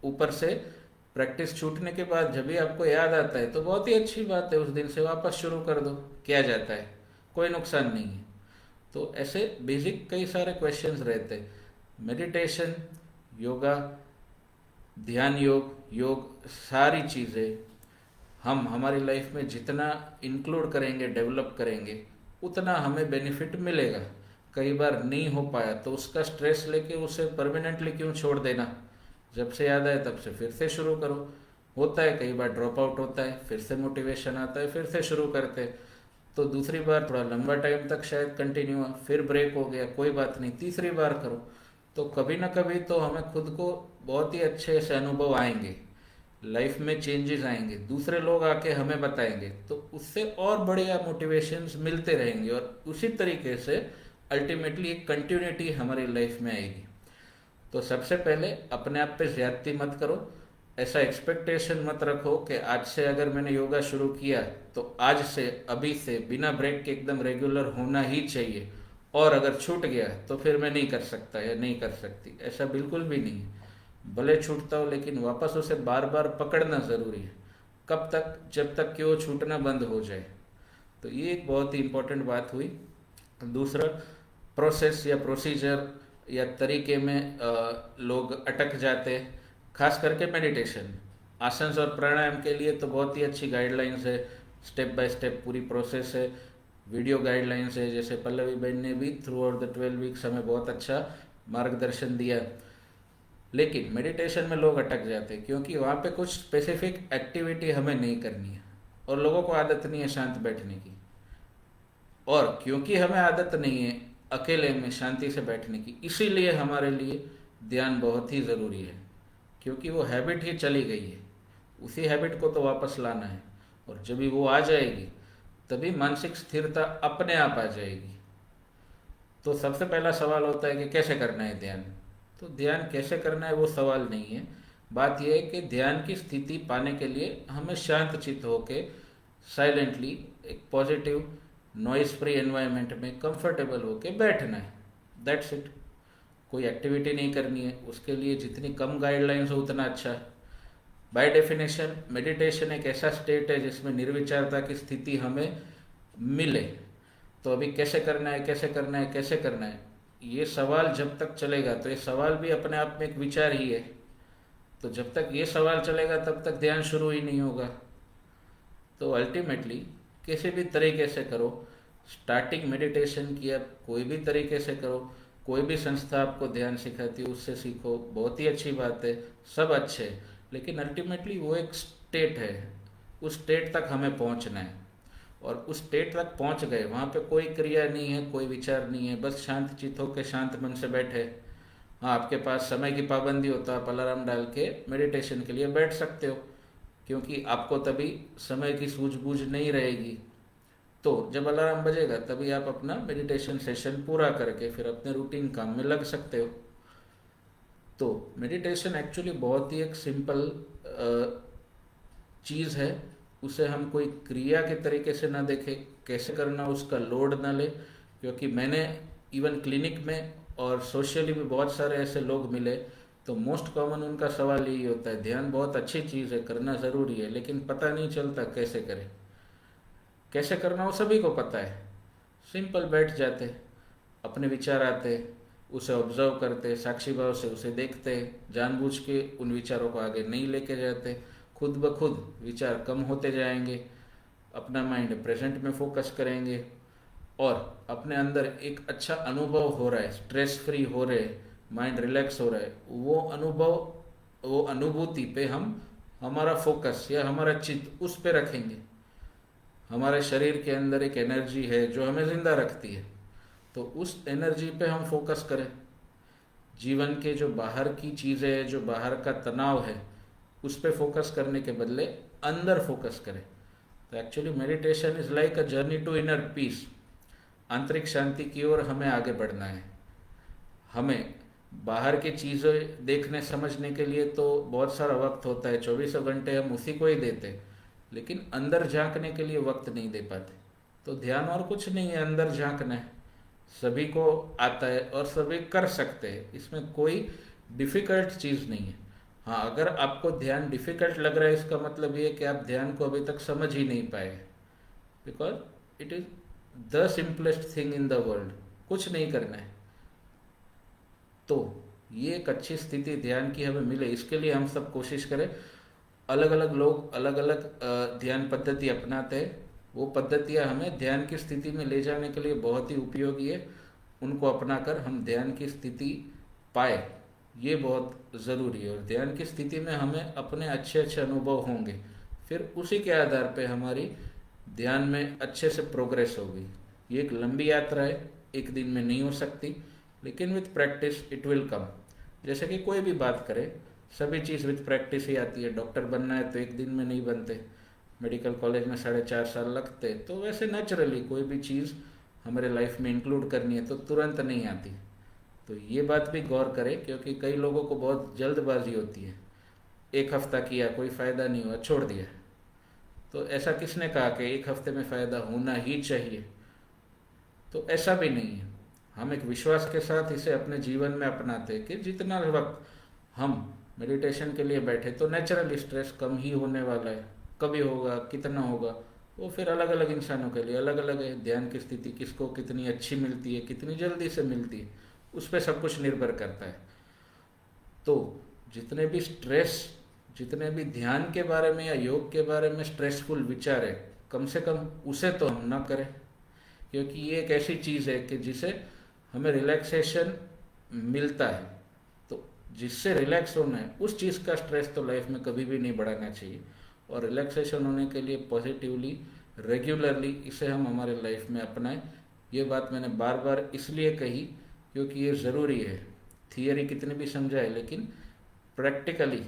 ऊपर से प्रैक्टिस छूटने के बाद जब भी आपको याद आता है तो बहुत ही अच्छी बात है, उस दिन से वापस शुरू कर दो, क्या जाता है, कोई नुकसान नहीं है। तो ऐसे बेसिक कई सारे क्वेश्चंस रहते हैं। मेडिटेशन, योगा ध्यान योग, योग सारी चीज़ें हम हमारी लाइफ में जितना इंक्लूड करेंगे, डेवलप करेंगे, उतना हमें बेनिफिट मिलेगा। कई बार नहीं हो पाया तो उसका स्ट्रेस लेके उसे परमानेंटली क्यों छोड़ देना। जब से याद आए तब से फिर से शुरू करो। होता है कई बार ड्रॉप आउट होता है, फिर से मोटिवेशन आता है, फिर से शुरू करते हैं। तो दूसरी बार थोड़ा लंबा टाइम तक शायद कंटिन्यू हुआ, फिर ब्रेक हो गया, कोई बात नहीं, तीसरी बार करो। तो कभी ना कभी तो हमें खुद को बहुत ही अच्छे से अनुभव आएंगे, लाइफ में चेंजेस आएंगे, दूसरे लोग आके हमें बताएंगे, तो उससे और बढ़िया मोटिवेशंस मिलते रहेंगे और उसी तरीके से अल्टीमेटली एक कंटिन्यूटी हमारी लाइफ में आएगी। तो सबसे पहले अपने आप पे ज्यादती मत करो। ऐसा एक्सपेक्टेशन मत रखो कि आज से अगर मैंने योगा शुरू किया तो आज से, अभी से बिना ब्रेक के एकदम रेगुलर होना ही चाहिए, और अगर छूट गया तो फिर मैं नहीं कर सकता या नहीं कर सकती। ऐसा बिल्कुल भी नहीं है। भले छूटता हो लेकिन वापस उसे बार बार पकड़ना ज़रूरी है। कब तक? जब तक कि वो छूटना बंद हो जाए। तो ये एक बहुत ही इम्पोर्टेंट बात हुई। दूसरा, प्रोसेस या प्रोसीजर या तरीके में लोग अटक जाते हैं, खास करके मेडिटेशन, आसन और प्राणायाम के लिए तो बहुत ही अच्छी गाइडलाइंस है, स्टेप बाय स्टेप पूरी प्रोसेस है, वीडियो गाइडलाइंस है, जैसे पल्लवी बहन ने भी थ्रू आउट द 12 वीक्स हमें बहुत अच्छा मार्गदर्शन दिया। लेकिन मेडिटेशन में लोग अटक जाते हैं क्योंकि वहाँ पे कुछ स्पेसिफिक एक्टिविटी हमें नहीं करनी है और लोगों को आदत नहीं है शांत बैठने की। और क्योंकि हमें आदत नहीं है अकेले में शांति से बैठने की, इसीलिए हमारे लिए ध्यान बहुत ही ज़रूरी है, क्योंकि वो हैबिट ही चली गई है। उसी हैबिट को तो वापस लाना है, और जब भी वो आ जाएगी तभी मानसिक स्थिरता अपने आप आ जाएगी। तो सबसे पहला सवाल होता है कि कैसे करना है ध्यान। तो ध्यान कैसे करना है वो सवाल नहीं है। बात यह है कि ध्यान की स्थिति पाने के लिए हमें शांत चित्त होके साइलेंटली एक पॉजिटिव नॉइस फ्री एनवायरनमेंट में कंफर्टेबल होके बैठना है। That's it. कोई एक्टिविटी नहीं करनी है, उसके लिए जितनी कम गाइडलाइंस हो उतना अच्छा है। बाय डेफिनेशन मेडिटेशन एक ऐसा स्टेट है जिसमें निर्विचारता की स्थिति हमें मिले। तो अभी कैसे करना है, कैसे करना है, कैसे करना है, ये सवाल जब तक चलेगा तो ये सवाल भी अपने आप में एक विचार ही है। तो जब तक ये सवाल चलेगा तब तक ध्यान शुरू ही नहीं होगा। तो अल्टीमेटली किसी भी तरीके से करो, स्टार्टिंग मेडिटेशन की आप कोई भी तरीके से करो, कोई भी संस्था आपको ध्यान सिखाती है उससे सीखो, बहुत ही अच्छी बात है, सब अच्छे है। लेकिन अल्टीमेटली वो एक स्टेट है, उस स्टेट तक हमें पहुंचना है। और उस स्टेट तक पहुंच गए, वहाँ पे कोई क्रिया नहीं है, कोई विचार नहीं है, बस शांत चित्त होकर शांत मन से बैठे। हाँ, आपके पास समय की पाबंदी हो तो आप अलार्म डाल के मेडिटेशन के लिए बैठ सकते हो, क्योंकि आपको तभी समय की सूझबूझ नहीं रहेगी। तो जब अलार्म बजेगा तभी आप अपना मेडिटेशन सेशन पूरा करके फिर अपने रूटीन काम में लग सकते हो। तो मेडिटेशन एक्चुअली बहुत ही एक सिंपल चीज़ है। उसे हम कोई क्रिया के तरीके से ना देखें, कैसे करना उसका लोड ना ले। क्योंकि मैंने इवन क्लिनिक में और सोशली भी बहुत सारे ऐसे लोग मिले, तो मोस्ट कॉमन उनका सवाल यही होता है, ध्यान बहुत अच्छी चीज़ है, करना ज़रूरी है, लेकिन पता नहीं चलता कैसे करें। कैसे करना वो सभी को पता है, सिंपल बैठ जाते, अपने विचार आते, उसे ऑब्जर्व करते, साक्षी भाव से उसे देखते, जानबूझ के उन विचारों को आगे नहीं लेके जाते, खुद ब खुद विचार कम होते जाएंगे, अपना माइंड प्रेजेंट में फोकस करेंगे और अपने अंदर एक अच्छा अनुभव हो रहा है, स्ट्रेस फ्री हो रहे, माइंड रिलैक्स हो रहा है, वो अनुभव, वो अनुभूति पे हम हमारा फोकस या हमारा चित्त उस पे रखेंगे। हमारे शरीर के अंदर एक एनर्जी है जो हमें जिंदा रखती है, तो उस एनर्जी पे हम फोकस करें। जीवन के जो बाहर की चीज़ें हैं, जो बाहर का तनाव है, उस पे फोकस करने के बदले अंदर फोकस करें। तो actually meditation is like a journey to inner peace. आंतरिक शांति की ओर हमें आगे बढ़ना है। हमें बाहर की चीज़ें देखने समझने के लिए तो बहुत सारा वक्त होता है, 24 घंटे हम उसी को ही देते, लेकिन अंदर झांकने के लिए वक्त नहीं दे पाते। तो ध्यान और कुछ नहीं है, अंदर झांकना है। सभी को आता है और सभी कर सकते हैं, इसमें कोई डिफ़िकल्ट चीज़ नहीं है। हाँ, अगर आपको ध्यान डिफ़िकल्ट लग रहा है इसका मतलब ये है कि आप ध्यान को अभी तक समझ ही नहीं पाए, because it is the simplest thing in the world. कुछ नहीं करना है। तो ये एक अच्छी स्थिति ध्यान की हमें मिले, इसके लिए हम सब कोशिश करें। अलग अलग लोग अलग अलग ध्यान पद्धति अपनाते हैं, वो पद्धतियाँ हमें ध्यान की स्थिति में ले जाने के लिए बहुत ही उपयोगी है। उनको अपनाकर हम ध्यान की स्थिति पाए, ये बहुत ज़रूरी है। और ध्यान की स्थिति में हमें अपने अच्छे अच्छे अनुभव होंगे, फिर उसी के आधार पे हमारी ध्यान में अच्छे से प्रोग्रेस होगी। ये एक लंबी यात्रा है, एक दिन में नहीं हो सकती, लेकिन with practice it will come. जैसे कि कोई भी बात करें, सभी चीज़ विथ प्रैक्टिस ही आती है। डॉक्टर बनना है तो एक दिन में नहीं बनते, मेडिकल कॉलेज में 4.5 साल लगते। तो वैसे नेचुरली कोई भी चीज़ हमारे लाइफ में इंक्लूड करनी है तो तुरंत नहीं आती। तो ये बात भी गौर करें, क्योंकि कई लोगों को बहुत जल्दबाजी होती है, एक हफ्ता किया कोई फ़ायदा नहीं हुआ छोड़ दिया। तो ऐसा किसने कहा कि एक हफ्ते में फ़ायदा होना ही चाहिए? तो ऐसा भी नहीं है। हम एक विश्वास के साथ इसे अपने जीवन में अपनाते हैं कि जितना वक्त हम मेडिटेशन के लिए बैठे तो नेचुरली स्ट्रेस कम ही होने वाला है। कभी होगा, कितना होगा, वो फिर अलग अलग इंसानों के लिए अलग अलग है। ध्यान की स्थिति किसको कितनी अच्छी मिलती है, कितनी जल्दी से मिलती है, उस पर सब कुछ निर्भर करता है। तो जितने भी स्ट्रेस, जितने भी ध्यान के बारे में या योग के बारे में स्ट्रेसफुल विचार है, कम से कम उसे तो हम ना करें, क्योंकि ये एक ऐसी चीज़ है कि जिसे हमें रिलैक्सेशन मिलता है। तो जिससे रिलैक्स होना है उस चीज़ का स्ट्रेस तो लाइफ में कभी भी नहीं बढ़ाना चाहिए। और रिलैक्सेशन होने के लिए पॉजिटिवली रेगुलरली इसे हम हमारे लाइफ में अपनाएं। ये बात मैंने बार बार इसलिए कही क्योंकि ये ज़रूरी है। थियरी कितनी भी समझाए, लेकिन प्रैक्टिकली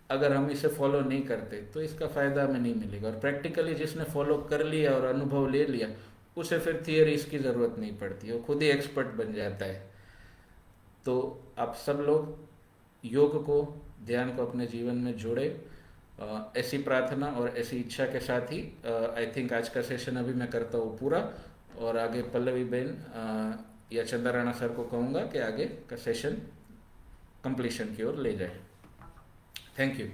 अगर हम इसे फॉलो नहीं करते तो इसका फ़ायदा हमें नहीं मिलेगा। और प्रैक्टिकली जिसने फॉलो कर लिया और अनुभव ले लिया, उसे फिर थियरीज की ज़रूरत नहीं पड़ती, वो खुद ही एक्सपर्ट बन जाता है। तो आप सब लोग योग को, ध्यान को अपने जीवन में जोड़े, ऐसी प्रार्थना और ऐसी इच्छा के साथ ही आई थिंक आज का सेशन अभी मैं करता हूँ पूरा, और आगे पल्लवी बहन या चंदा राणा सर को कहूँगा कि आगे का सेशन कंप्लीशन की ओर ले जाए। Thank you.